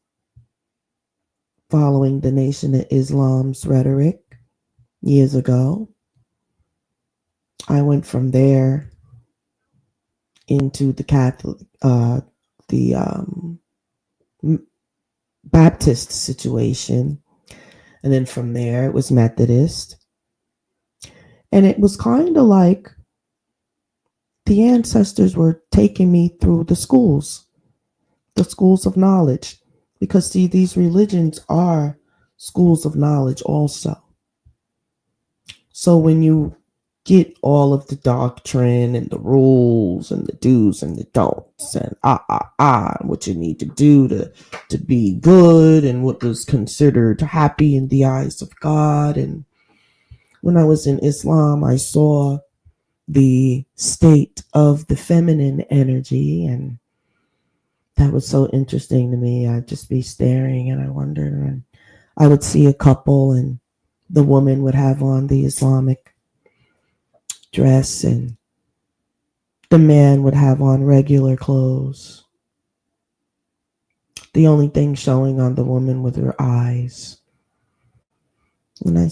following the Nation of Islam's rhetoric years ago. I went from there into the Catholic, the Baptist situation. And then from there, it was Methodist. And it was kind of like the ancestors were taking me through the schools of knowledge. Because, see, these religions are schools of knowledge also. So when you get all of the doctrine and the rules and the do's and the don'ts and what you need to do to be good and what was considered happy in the eyes of God. And when I was in Islam, I saw the state of the feminine energy, and that was so interesting to me. I'd just be staring and I wondered, and I would see a couple and the woman would have on the Islamic dress and the man would have on regular clothes. The only thing showing on the woman was her eyes. And I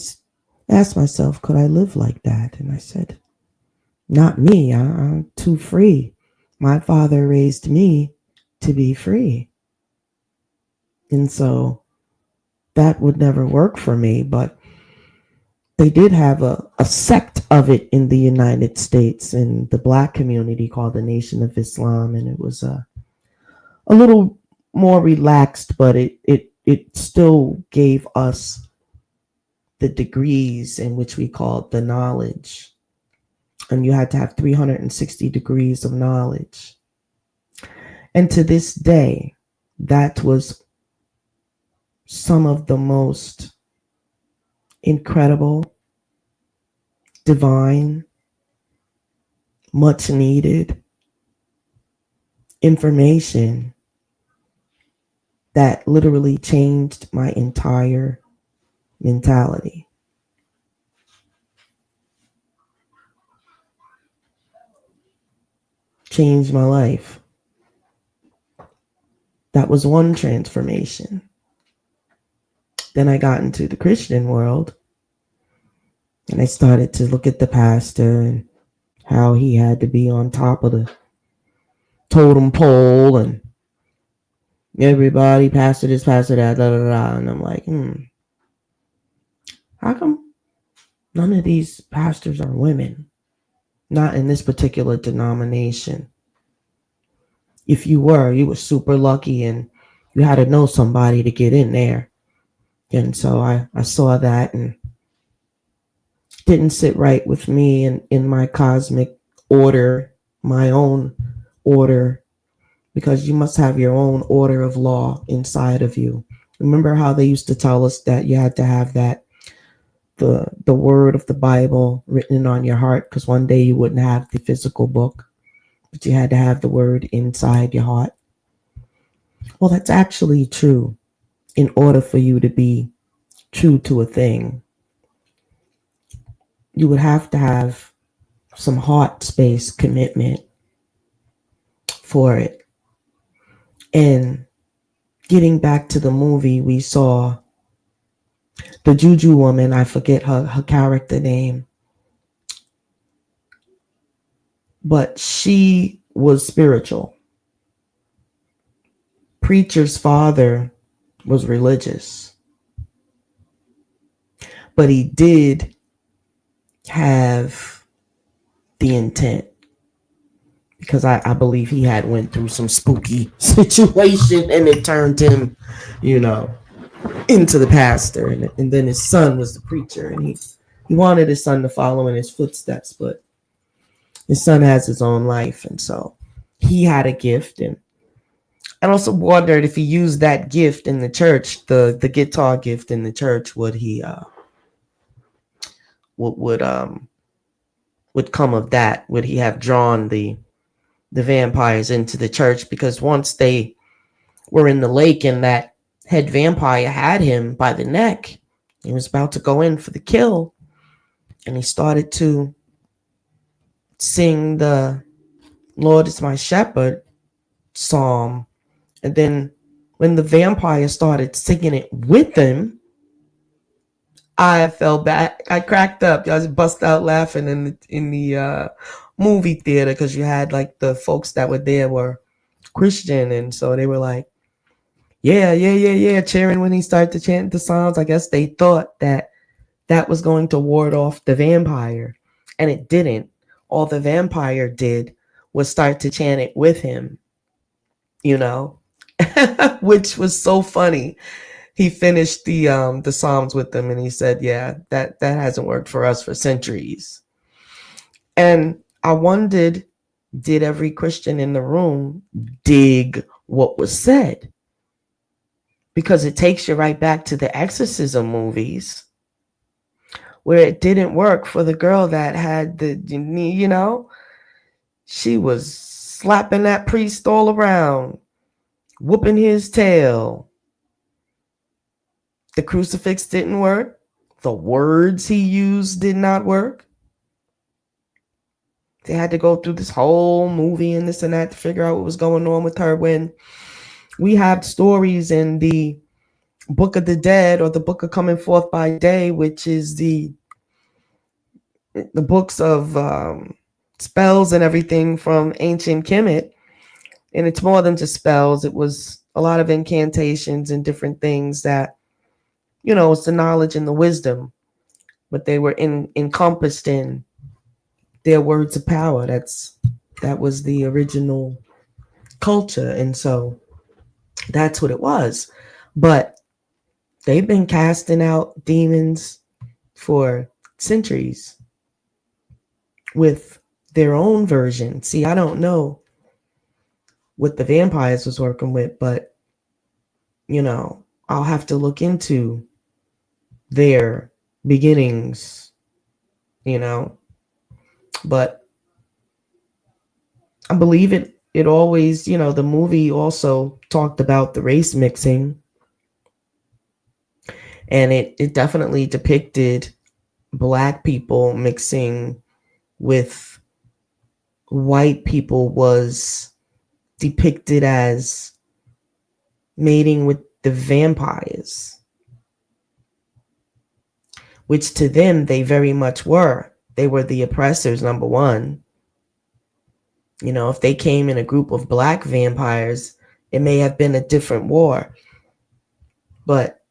asked myself, could I live like that? And I said, not me. I'm too free. My father raised me to be free. And so that would never work for me. But they did have a sect of it in the United States in the Black community called the Nation of Islam. And it was a little more relaxed, but it still gave us the degrees in which we called the knowledge. And you had to have 360 degrees of knowledge. And to this day, that was some of the most incredible, divine, much needed information that literally changed my entire mentality. Changed my life. That was one transformation. Then I got into the Christian world and I started to look at the pastor and how he had to be on top of the totem pole and everybody, pastor this, pastor that, da, da, da. And I'm like, how come none of these pastors are women? Not in this particular denomination. If you were super lucky and you had to know somebody to get in there. And so I saw that and didn't sit right with me and in my cosmic order, my own order, because you must have your own order of law inside of you. Remember how they used to tell us that you had to have that, the word of the Bible written on your heart, because one day you wouldn't have the physical book, but you had to have the word inside your heart. Well, that's actually true. In order for you to be true to a thing, you would have to have some heart space commitment for it. And getting back to the movie, we saw the Juju woman, I forget her character name, but she was spiritual. Preacher's father was religious, but he did have the intent. because I believe he had went through some spooky situation and it turned him, you know, into the pastor, and then his son was the preacher, and he wanted his son to follow in his footsteps, but his son has his own life, and so he had a gift, and I also wondered if he used that gift in the church, the guitar gift in the church, would he would come of that? Would he have drawn the vampires into the church? Because once they were in the lake and that head vampire had him by the neck, he was about to go in for the kill, and he started to sing the Lord is my shepherd psalm. And then when the vampire started singing it with him, I fell back. I cracked up. I just bust out laughing in the movie theater, because you had like the folks that were there were Christian, and so they were like, yeah, cheering when he started to chant the psalms. I guess they thought that that was going to ward off the vampire, and it didn't. All the vampire did was start to chant it with him, you know, which was so funny. He finished the psalms with them, and he said, "Yeah, that hasn't worked for us for centuries." And I wondered, did every Christian in the room dig what was said? Because it takes you right back to the exorcism movies, where it didn't work for the girl that had the, you know, she was slapping that priest all around, whooping his tail. The crucifix didn't work. The words he used did not work. They had to go through this whole movie and this and that to figure out what was going on with her, when we have stories in the Book of the Dead, or the Book of Coming Forth by Day, which is the books of spells and everything from ancient Kemet. And it's more than just spells. It was a lot of incantations and different things that, you know, it's the knowledge and the wisdom, but they were encompassed in their words of power. That was the original culture, and so that's what it was. But they've been casting out demons for centuries with their own version. See, I don't know what the vampires was working with, but, you know, I'll have to look into their beginnings, you know. But I believe it always, you know, the movie also talked about the race mixing, and it definitely depicted black people mixing with white people, was depicted as mating with the vampires, which to them they very much were. They were the oppressors, number one. You know, if they came in a group of black vampires, it may have been a different war. But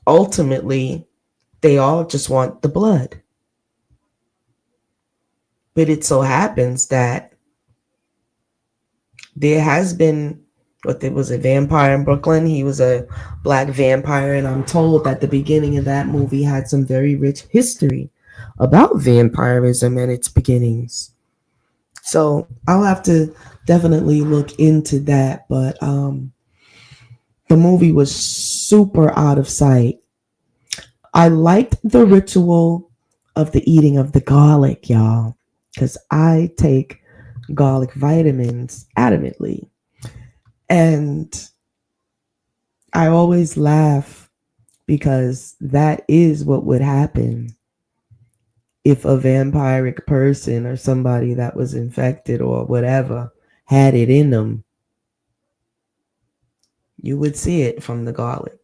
ultimately, they all just want the blood. But it so happens that there has been, what, there was a vampire in Brooklyn. He was a black vampire, and I'm told that the beginning of that movie had some very rich history about vampirism and its beginnings. So I'll have to definitely look into that. But the movie was super out of sight. I liked the ritual of the eating of the garlic, y'all, because I take garlic vitamins adamantly. And I always laugh because that is what would happen if a vampiric person or somebody that was infected or whatever had it in them. You would see it from the garlic.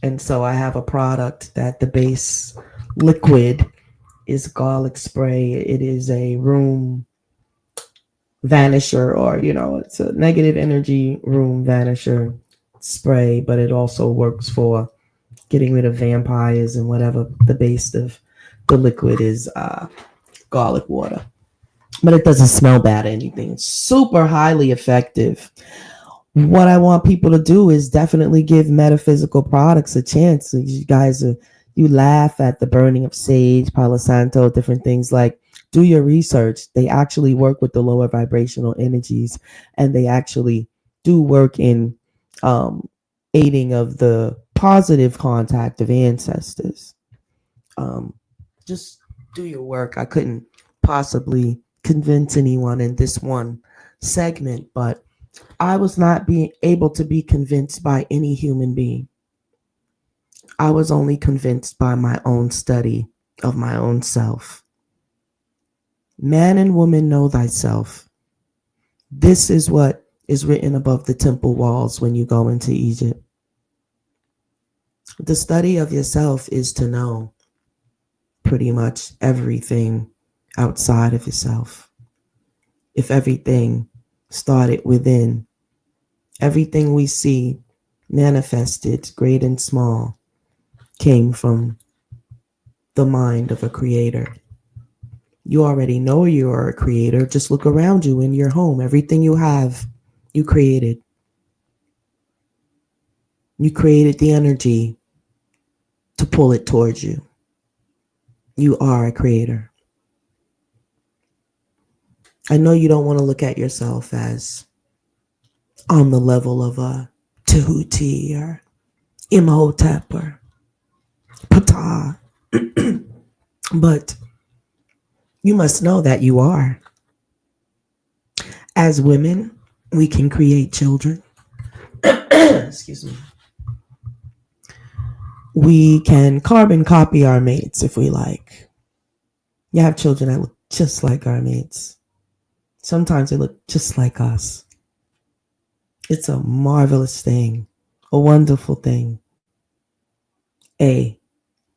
And so I have a product that the base liquid is garlic spray. It is a room vanisher, or, you know, it's a negative energy room vanisher spray, but it also works for getting rid of vampires and whatever the base of the liquid is garlic water. But it doesn't smell bad or anything. It's super highly effective. What I want people to do is definitely give metaphysical products a chance. So you guys are, you laugh at the burning of sage, Palo Santo, different things. Like, do your research. They actually work with the lower vibrational energies, and they actually do work in aiding of the positive contact of ancestors. Um, just do your work. I couldn't possibly convince anyone in this one segment, but I was not being able to be convinced by any human being. I was only convinced by my own study of my own self. Man and woman, know thyself. This is what is written above the temple walls when you go into Egypt. The study of yourself is to know pretty much everything outside of yourself. If everything started within, everything we see manifested, great and small, came from the mind of a creator. You already know you are a creator. Just look around you in your home. Everything you have, you created. You created the energy to pull it towards you. You are a creator. I know you don't want to look at yourself as on the level of a Tahuti or Imhotep or Ptah, but you must know that you are. As women, we can create children. Excuse me. We can carbon copy our mates if we like. You have children that look just like our mates. Sometimes they look just like us. It's a marvelous thing, a wonderful thing, a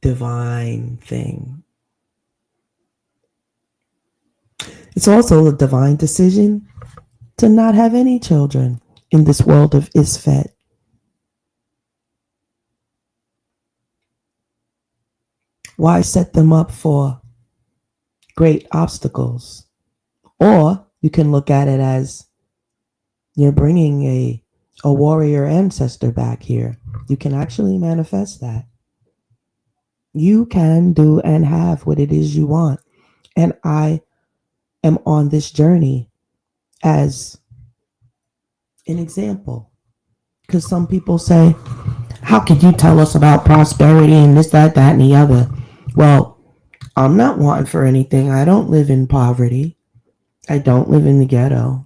divine thing. It's also a divine decision to not have any children in this world of Isfet. Why set them up for great obstacles? Or you can look at it as you're bringing a warrior ancestor back here. You can actually manifest that. You can do and have what it is you want. And I am on this journey as an example. Because some people say, how could you tell us about prosperity and this, that, and the other? Well, I'm not wanting for anything. I don't live in poverty. I don't live in the ghetto.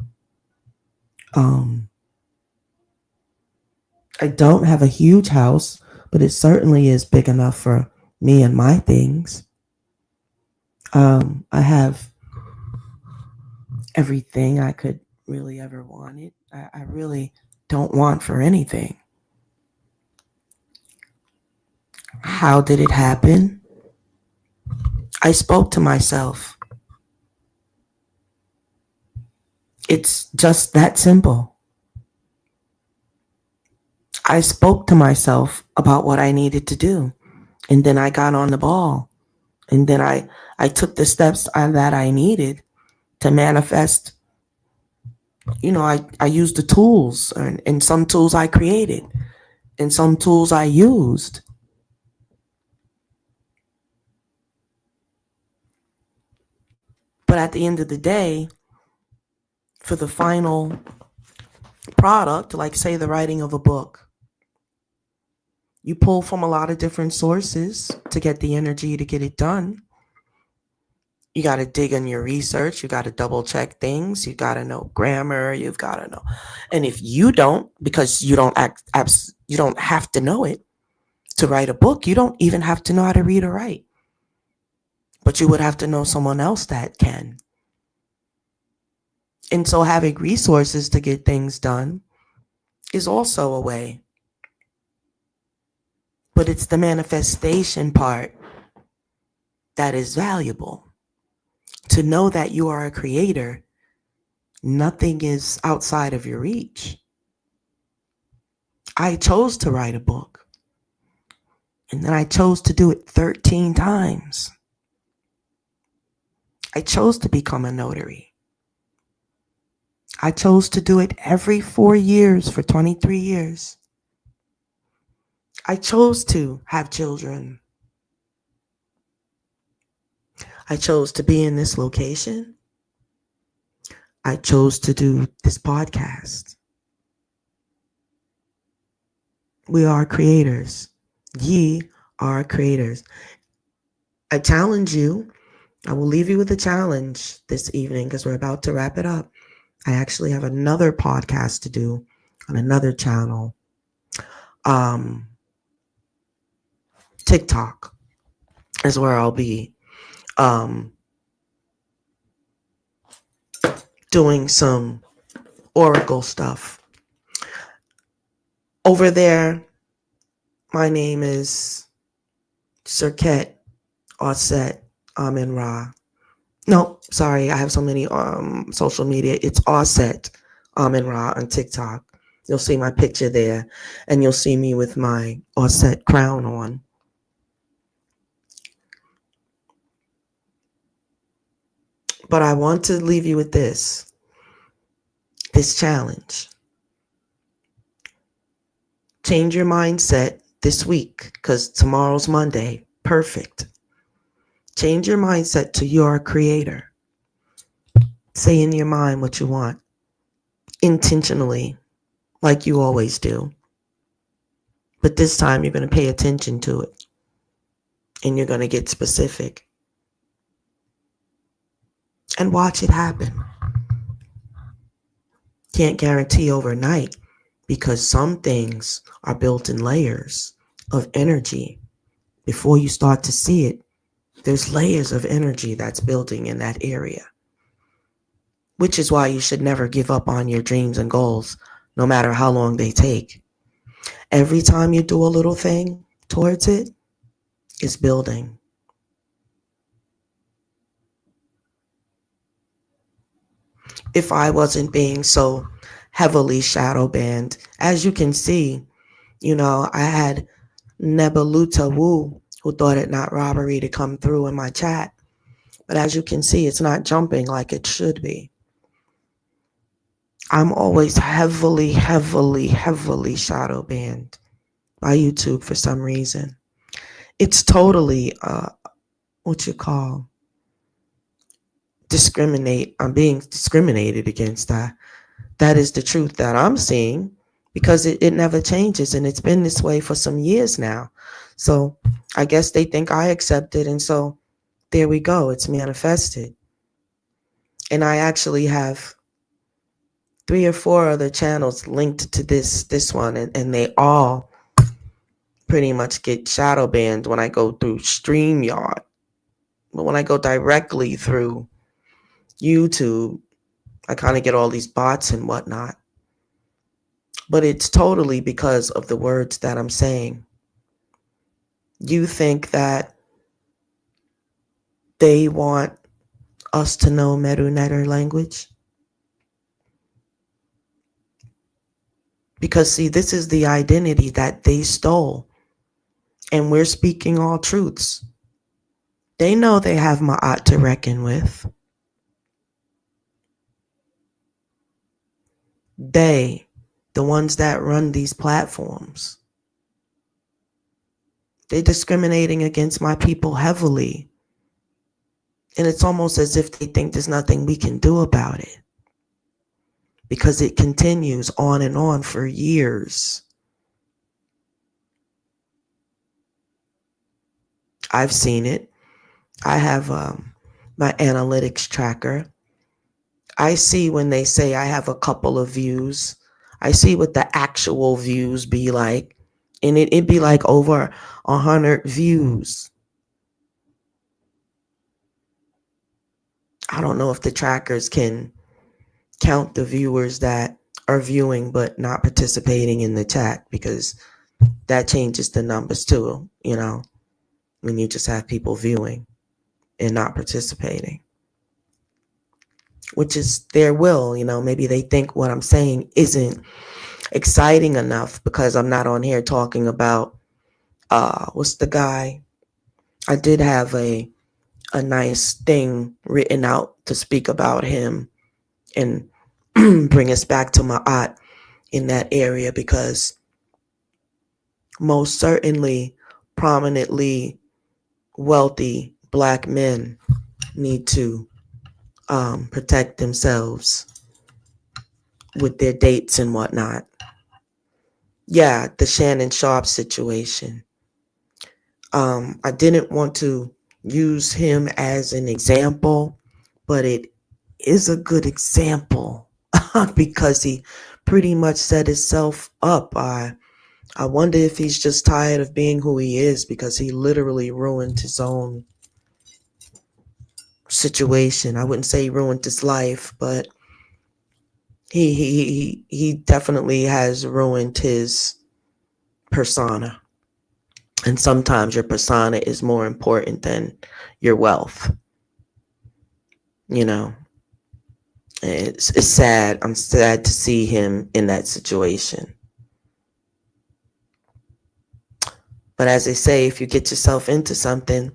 I don't have a huge house, but it certainly is big enough for me and my things. I have everything I could really ever wanted. I really don't want for anything. How did it happen? I spoke to myself. It's just that simple. I spoke to myself about what I needed to do. And then I got on the ball. And then I took the steps that I needed to manifest. You know, I used the tools, and some tools I created, and some tools I used. But at the end of the day, for the final product, like say the writing of a book, you pull from a lot of different sources to get the energy to get it done. You got to dig in your research. You got to double check things. You got to know grammar. You've got to know. And if you don't, because you don't you don't have to know it to write a book. You don't even have to know how to read or write. But you would have to know someone else that can. And so having resources to get things done is also a way. But it's the manifestation part that is valuable. To know that you are a creator, nothing is outside of your reach. I chose to write a book. And then I chose to do it 13 times. I chose to become a notary. I chose to do it every 4 years for 23 years. I chose to have children. I chose to be in this location. I chose to do this podcast. We are creators. Ye are creators. I challenge you. I will leave you with a challenge this evening because we're about to wrap it up. I actually have another podcast to do on another channel. TikTok is where I'll be doing some Oracle stuff. Over there, my name is Serqet, Auset, Amin Ra. No, sorry, I have so many social media. It's Auset, Amin Ra on TikTok. You'll see my picture there, and you'll see me with my Auset crown on. But I want to leave you with this challenge. Change your mindset this week because tomorrow's Monday. Perfect. Change your mindset to you're a creator. Say in your mind what you want intentionally, like you always do. But this time you're going to pay attention to it and you're going to get specific and watch it happen. Can't guarantee overnight because some things are built in layers of energy. Before you start to see it, there's layers of energy that's building in that area. Which is why you should never give up on your dreams and goals, no matter how long they take. Every time you do a little thing towards it, it's building. If I wasn't being so heavily shadow banned, as you can see, I had Nebeluta Wu, who thought it not robbery to come through in my chat. But as you can see, it's not jumping like it should be. I'm always heavily shadow banned by YouTube for some reason. It's totally I'm being discriminated against. That is the truth that I'm seeing because it never changes and it's been this way for some years now. So I guess they think I accept it, and so there we go. It's manifested. And I actually have 3 or 4 other channels linked to this one, and they all pretty much get shadow banned when I go through StreamYard. But when I go directly through YouTube, I kind of get all these bots and whatnot. But it's totally because of the words that I'm saying. You think that they want us to know Meru Netter language? Because see, this is the identity that they stole. And we're speaking all truths. They know they have Ma'at to reckon with. They, the ones that run these platforms, they're discriminating against my people heavily. And it's almost as if they think there's nothing we can do about it. Because it continues on and on for years. I've seen it. I have my analytics tracker. I see when they say I have a couple of views. I see what the actual views be like. And it'd be like over 100 views. I don't know if the trackers can count the viewers that are viewing but not participating in the chat, because that changes the numbers too, when you just have people viewing and not participating. Which is their will, maybe they think what I'm saying isn't exciting enough because I'm not on here talking about what's the guy? I did have a a nice thing written out to speak about him and bring us back to Ma'at in that area, because most certainly prominently wealthy black men need to protect themselves with their dates and whatnot. Yeah, the Shannon Sharp situation. I didn't want to use him as an example, but it is a good example because he pretty much set himself up. I wonder if he's just tired of being who he is, because he literally ruined his own situation. I wouldn't say he ruined his life, but he definitely has ruined his persona. And sometimes your persona is more important than your wealth. You know, it's sad. I'm sad to see him in that situation. But as they say, if you get yourself into something,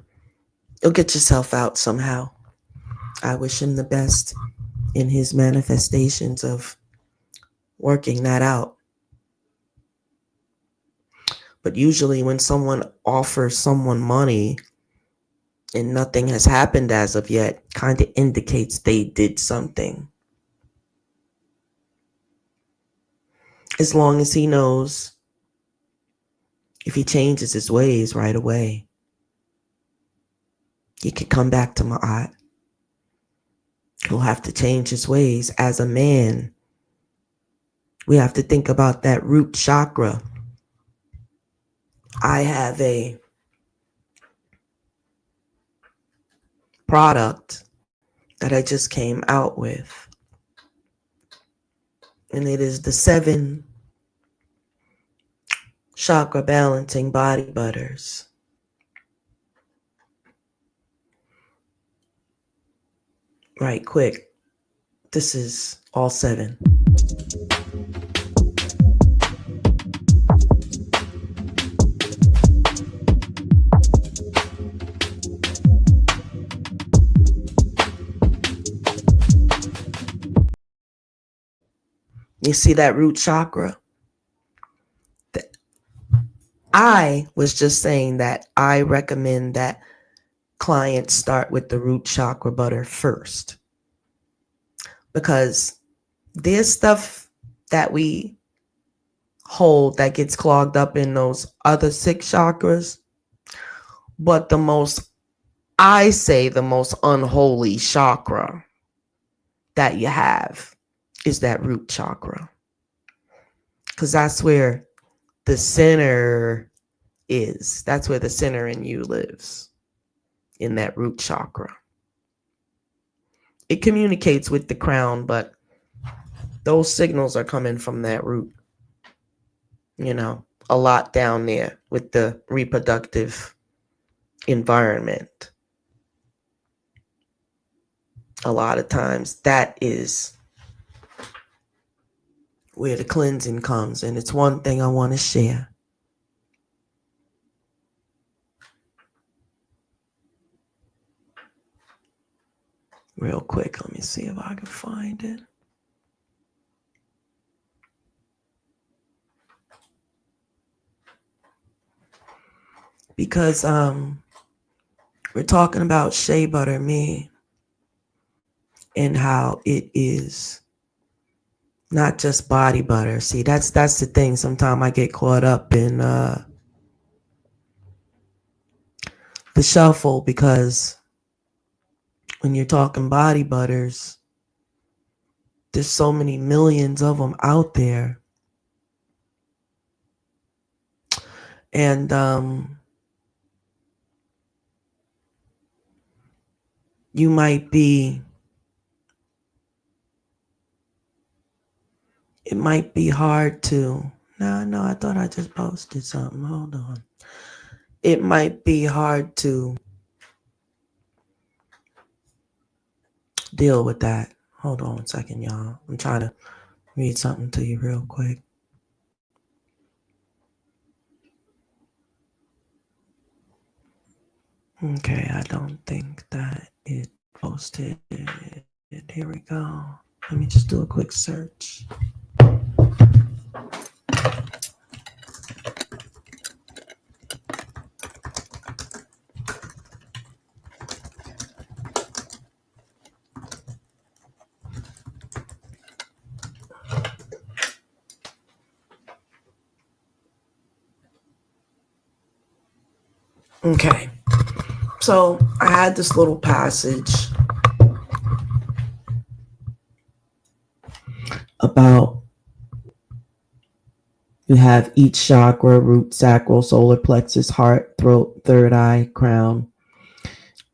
you'll get yourself out somehow. I wish him the best in his manifestations of working that out. But usually when someone offers someone money and nothing has happened as of yet, kind of indicates they did something. As long as he knows, if he changes his ways right away, he can come back to Ma'at. He'll have to change his ways. As a man, we have to think about that root chakra. I have a product that I just came out with, and it is the 7 chakra balancing body butters. Right quick, this is all 7. You see that root chakra? I was just saying that I recommend that clients start with the root chakra butter first, because there's stuff that we hold that gets clogged up in those other 6 chakras, but the most unholy chakra that you have is that root chakra, because that's where the center is. That's where the center in you lives, in that root chakra. It communicates with the crown, but those signals are coming from that root. You know, a lot down there with the reproductive environment. A lot of times that is where the cleansing comes, and it's one thing I want to share. Real quick, let me see if I can find it. Because we're talking about shea butter me and how it is not just body butter. See, that's the thing. Sometimes I get caught up in the shuffle, because when you're talking body butters, there's so many millions of them out there. And you might be, it might be hard to, no, I thought I just posted something. Hold on. It might be hard to deal with that. Hold on 1 second, y'all. I'm trying to read something to you real quick. Okay, I don't think that it posted. Here we go. Let me just do a quick search. Okay, so I had this little passage about you have each chakra, root, sacral, solar plexus, heart, throat, third eye, crown.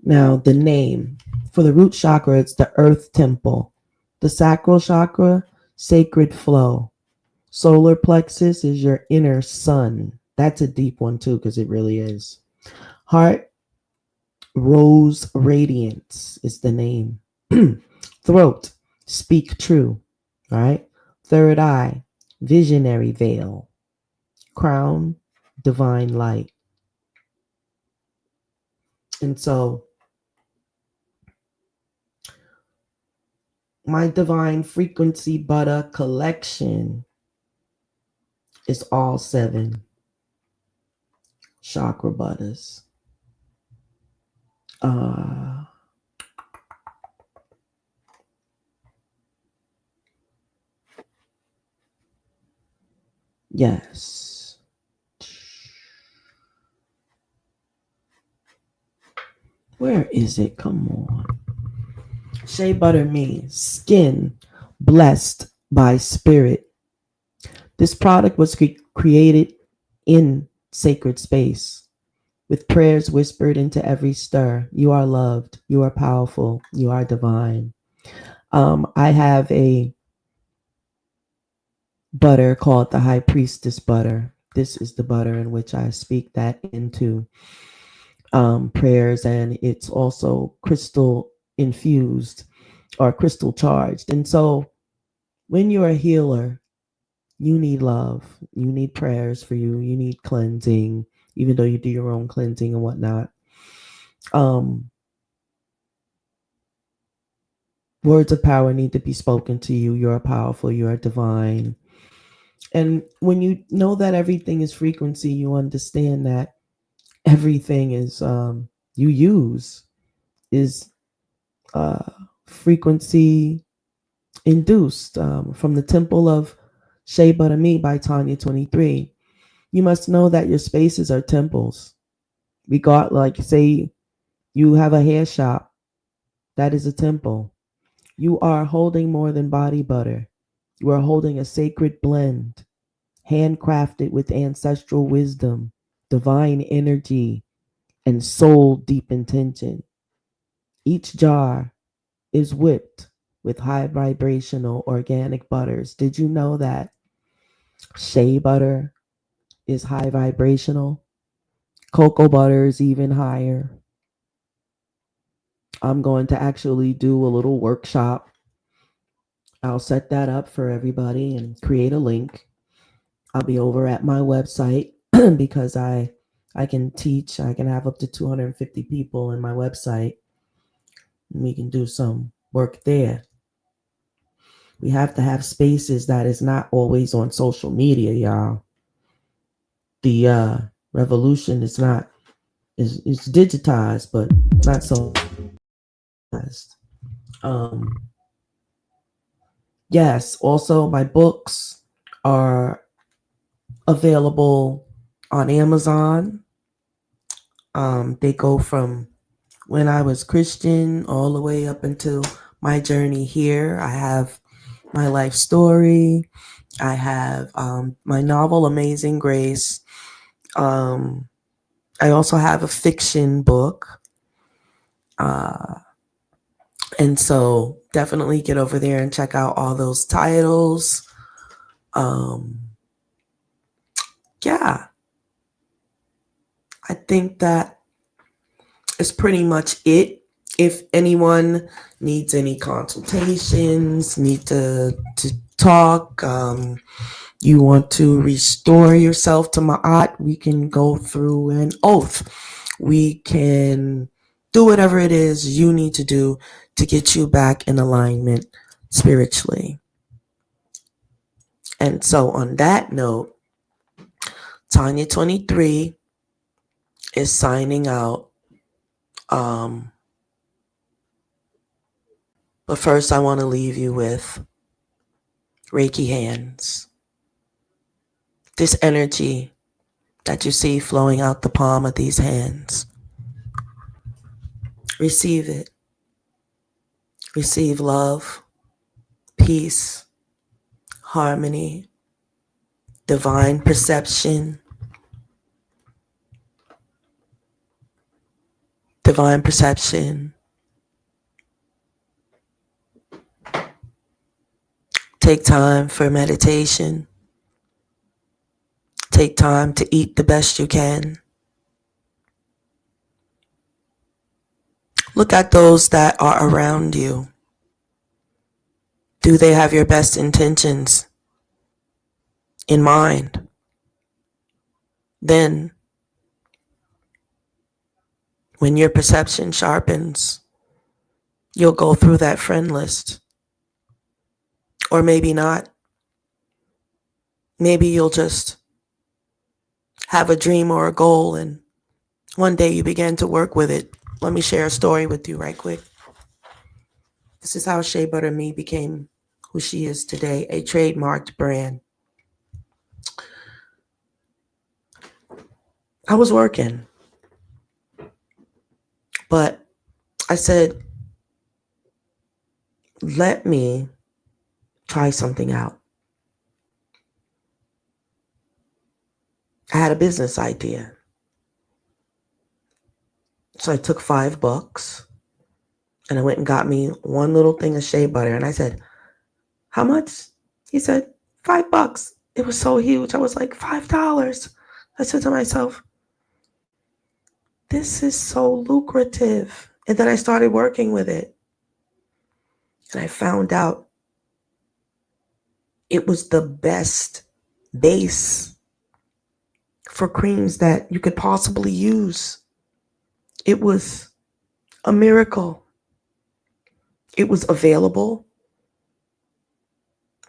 Now, the name for the root chakra, it's the earth temple. The sacral chakra, sacred flow. Solar plexus is your inner sun. That's a deep one too, because it really is. Heart, rose radiance is the name. Throat, speak true. All right. Third eye, visionary veil. Crown, divine light. And so my divine frequency butter collection is all 7 chakra butters. Yes. Where is it? Come on. Shea Butter Me, skin blessed by spirit. This product was created in sacred space with prayers whispered into every stir. You are loved. You are powerful. You are divine. I have a butter called the High Priestess butter. This is the butter in which I speak that into prayers, and it's also crystal infused or crystal charged. And so when you're a healer, you need love. You need prayers for you. You need cleansing, even though you do your own cleansing and whatnot. Words of power need to be spoken to you. You are powerful. You are divine. And when you know that everything is frequency, you understand that everything is you use is frequency induced. From the Temple of Shea Butter Me by Tanya 23. You must know that your spaces are temples. We got, like, say you have a hair shop, that is a temple. You are holding more than body butter. You are holding a sacred blend, handcrafted with ancestral wisdom, divine energy, and soul deep intention. Each jar is whipped with high vibrational organic butters. Did you know that shea butter is high vibrational? Cocoa butter is even higher. I'm going to actually do a little workshop. I'll set that up for everybody and create a link. I'll be over at my website because I can teach. I can have up to 250 people in my website. And we can do some work there. We have to have spaces that is not always on social media, y'all. The revolution is not it's digitized, but not so digitized. Yes, also my books are available on Amazon. They go from when I was Christian all the way up until my journey here. I have my life story. I have my novel, Amazing Grace. I also have a fiction book. And so definitely get over there and check out all those titles. Yeah. I think that is pretty much it. If anyone needs any consultations, need to talk, you want to restore yourself to Ma'at, we can go through an oath. We can do whatever it is you need to do to get you back in alignment spiritually. And so on that note, Tanya 23 is signing out. But first I want to leave you with Reiki hands. This energy that you see flowing out the palm of these hands. Receive it. Receive love, peace, harmony, divine perception. Divine perception. Take time for meditation. Take time to eat the best you can. Look at those that are around you. Do they have your best intentions in mind? Then, when your perception sharpens, you'll go through that friend list. Or maybe not. Maybe you'll just have a dream or a goal and one day you begin to work with it. Let me share a story with you right quick. This is how Shea Butter Me became who she is today, a trademarked brand. I was working, but I said, let me try something out. I had a business idea. So I took $5 and I went and got me one little thing of shea butter. And I said, how much? He said, $5. It was so huge. I was like, $5. I said to myself, this is so lucrative. And then I started working with it. And I found out it was the best base for creams that you could possibly use. It was a miracle. It was available.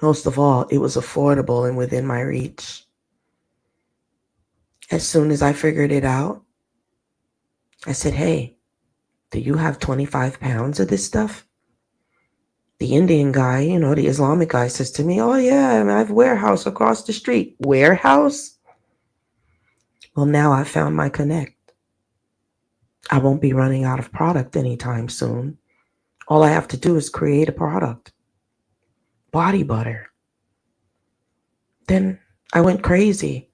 Most of all, it was affordable and within my reach. As soon as I figured it out, I said, hey, do you have 25 pounds of this stuff? The Indian guy, the Islamic guy says to me, oh yeah, I have a warehouse across the street. Warehouse? Well, now I found my connect. I won't be running out of product anytime soon. All I have to do is create a product. Body butter. Then I went crazy.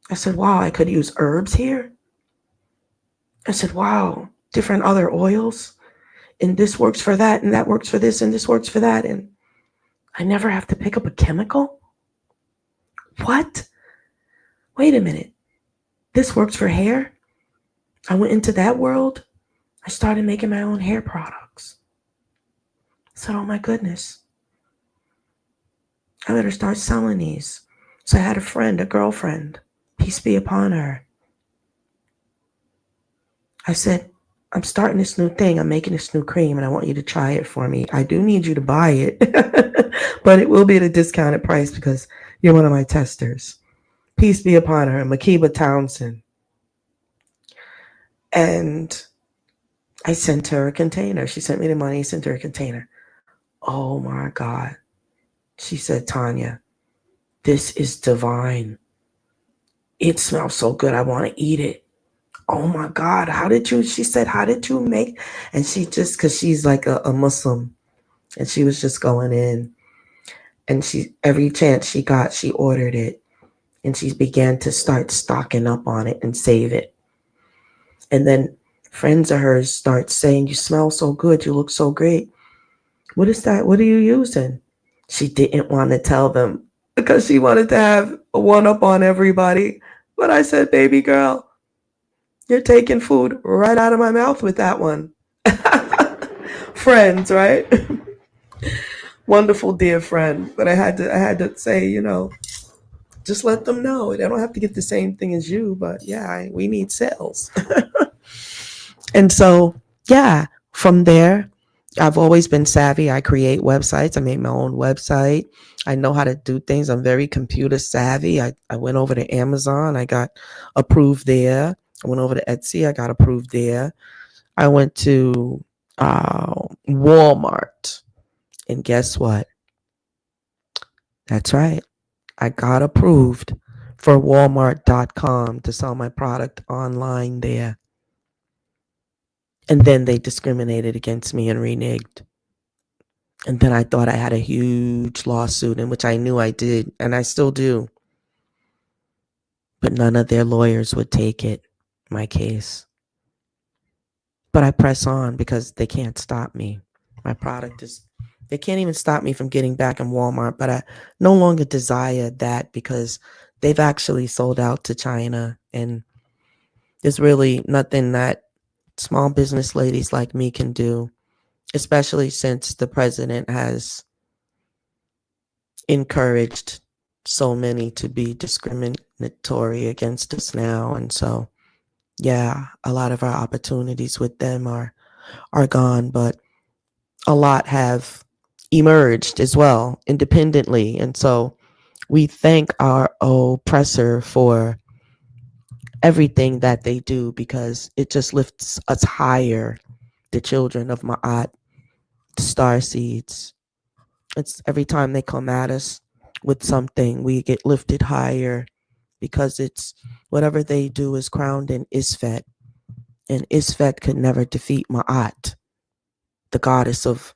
I said, wow, I could use herbs here. I said, wow, different other oils. And this works for that, and that works for this, and this works for that. And I never have to pick up a chemical? What? Wait a minute. This works for hair? I went into that world. I started making my own hair products. I said, oh my goodness. I better start selling these. So I had a girlfriend, peace be upon her. I said, I'm starting this new thing. I'm making this new cream and I want you to try it for me. I do need you to buy it, but it will be at a discounted price because you're one of my testers. Peace be upon her, Makiba Townsend. And I sent her a container. She sent me the money, sent her a container. Oh my God. She said, Tanya, this is divine. It smells so good. I want to eat it. Oh my God. She said, how did you make? And she just, cause she's like a Muslim and she was just going in and every chance she got, she ordered it and she began to start stocking up on it and save it. And then friends of hers start saying, you smell so good. You look so great. What is that? What are you using? She didn't want to tell them because she wanted to have a one-up on everybody. But I said, baby girl, you're taking food right out of my mouth with that one. Friends, right? Wonderful, dear friend. But I had to say, just let them know. They don't have to get the same thing as you, but yeah, we need sales. And so, yeah, from there, I've always been savvy. I create websites. I made my own website. I know how to do things. I'm very computer savvy. I went over to Amazon. I got approved there. I went over to Etsy. I got approved there. I went to Walmart. And guess what? That's right. I got approved for Walmart.com to sell my product online there. And then they discriminated against me and reneged. And then I thought I had a huge lawsuit, in which I knew I did, and I still do. But none of their lawyers would take it, my case. But I press on because they can't stop me. My product is, they can't even stop me from getting back in Walmart, but I no longer desire that because they've actually sold out to China, and there's really nothing that small business ladies like me can do, especially since the president has encouraged so many to be discriminatory against us now. And so, yeah, a lot of our opportunities with them are gone, but a lot have emerged as well independently. And so we thank our oppressor for everything that they do because it just lifts us higher, the children of Ma'at, the Starseeds. It's every time they come at us with something, we get lifted higher because it's whatever they do is crowned in Isfet. And Isfet could never defeat Ma'at, the goddess of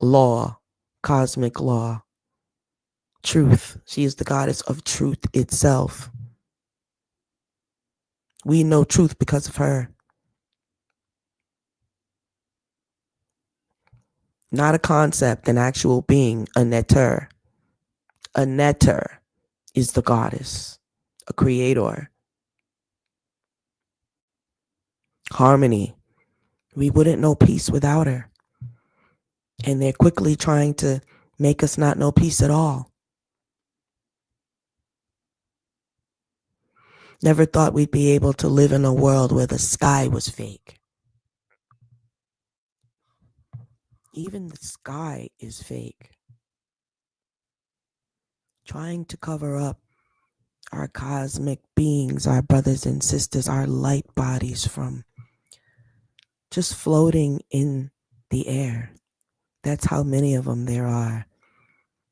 law, cosmic law, truth. She is the goddess of truth itself. We know truth because of her. Not a concept, an actual being, a neter. A neter is the goddess, a creator. Harmony. We wouldn't know peace without her. And they're quickly trying to make us not know peace at all. Never thought we'd be able to live in a world where the sky was fake. Even the sky is fake. Trying to cover up our cosmic beings, our brothers and sisters, our light bodies from just floating in the air. That's how many of them there are.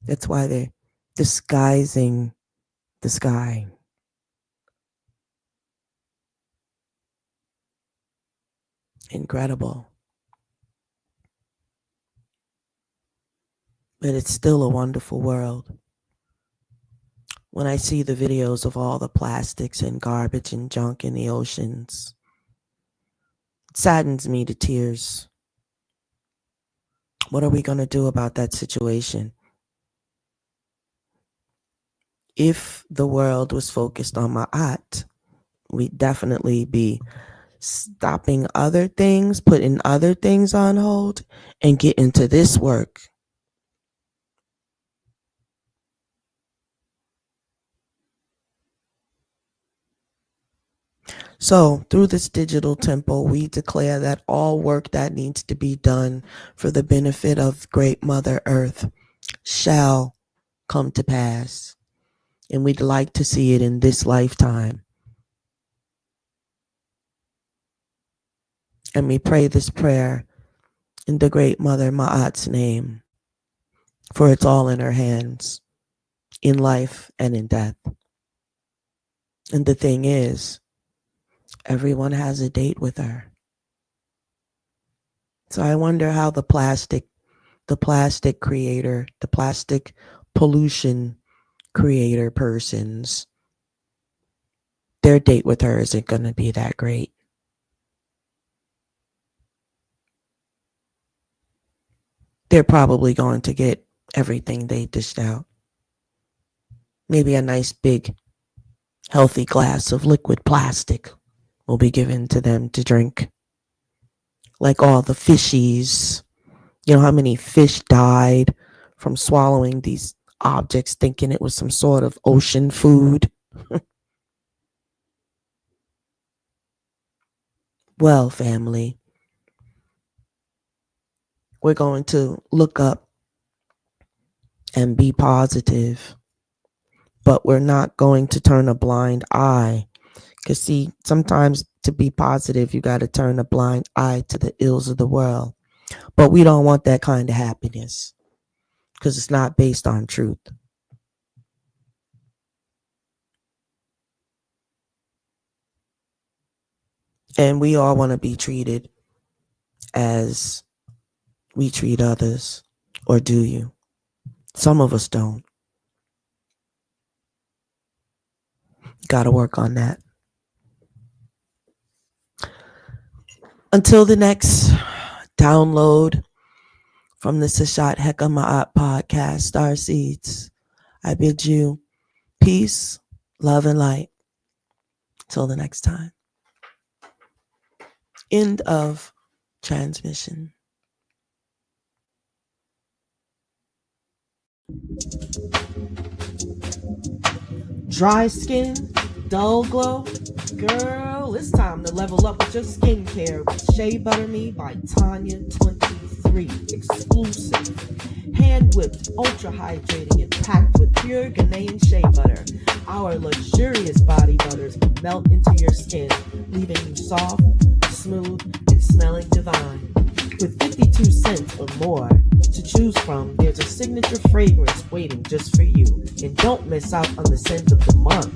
That's why they're disguising the sky. Incredible. But it's still a wonderful world. When I see the videos of all the plastics and garbage and junk in the oceans, it saddens me to tears. What are we going to do about that situation? If the world was focused on Ma'at, we'd definitely be stopping other things, putting other things on hold, and get into this work. So, through this digital temple, we declare that all work that needs to be done for the benefit of Great Mother Earth shall come to pass. And we'd like to see it in this lifetime. And we pray this prayer in the Great Mother Ma'at's name, for it's all in her hands, in life and in death. And the thing is, everyone has a date with her. So I wonder how the plastic creator, the plastic pollution creator persons, their date with her isn't going to be that great. They're probably going to get everything they dished out. Maybe a nice big healthy glass of liquid plastic will be given to them to drink. Like all the fishies. You know how many fish died from swallowing these objects thinking it was some sort of ocean food? Well, family, we're going to look up and be positive, but we're not going to turn a blind eye. Because, see, sometimes to be positive, you got to turn a blind eye to the ills of the world. But we don't want that kind of happiness because it's not based on truth. And we all want to be treated as we treat others. Or do you? Some of us don't. Got to work on that. Until the next download from the Seshat Heka podcast, Starseeds, I bid you peace, love, and light. Till the next time. End of transmission. Dry skin, dull glow, girl, it's time to level up with your skincare with Shea Butter Me by Tanya 23, exclusive. Hand whipped, ultra hydrating, and packed with pure Ghanaian shea butter. Our luxurious body butters melt into your skin, leaving you soft, smooth, and smelling divine. With 52 cents or more to choose from, there's a signature fragrance waiting just for you. And don't miss out on the scent of the month.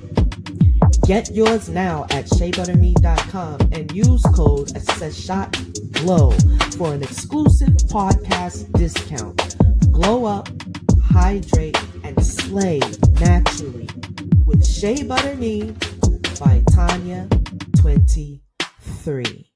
Get yours now at sheabutterme.com and use code SESHATGLOW for an exclusive podcast discount. Glow up, hydrate, and slay naturally with Shea Butter Me by Tanya 23.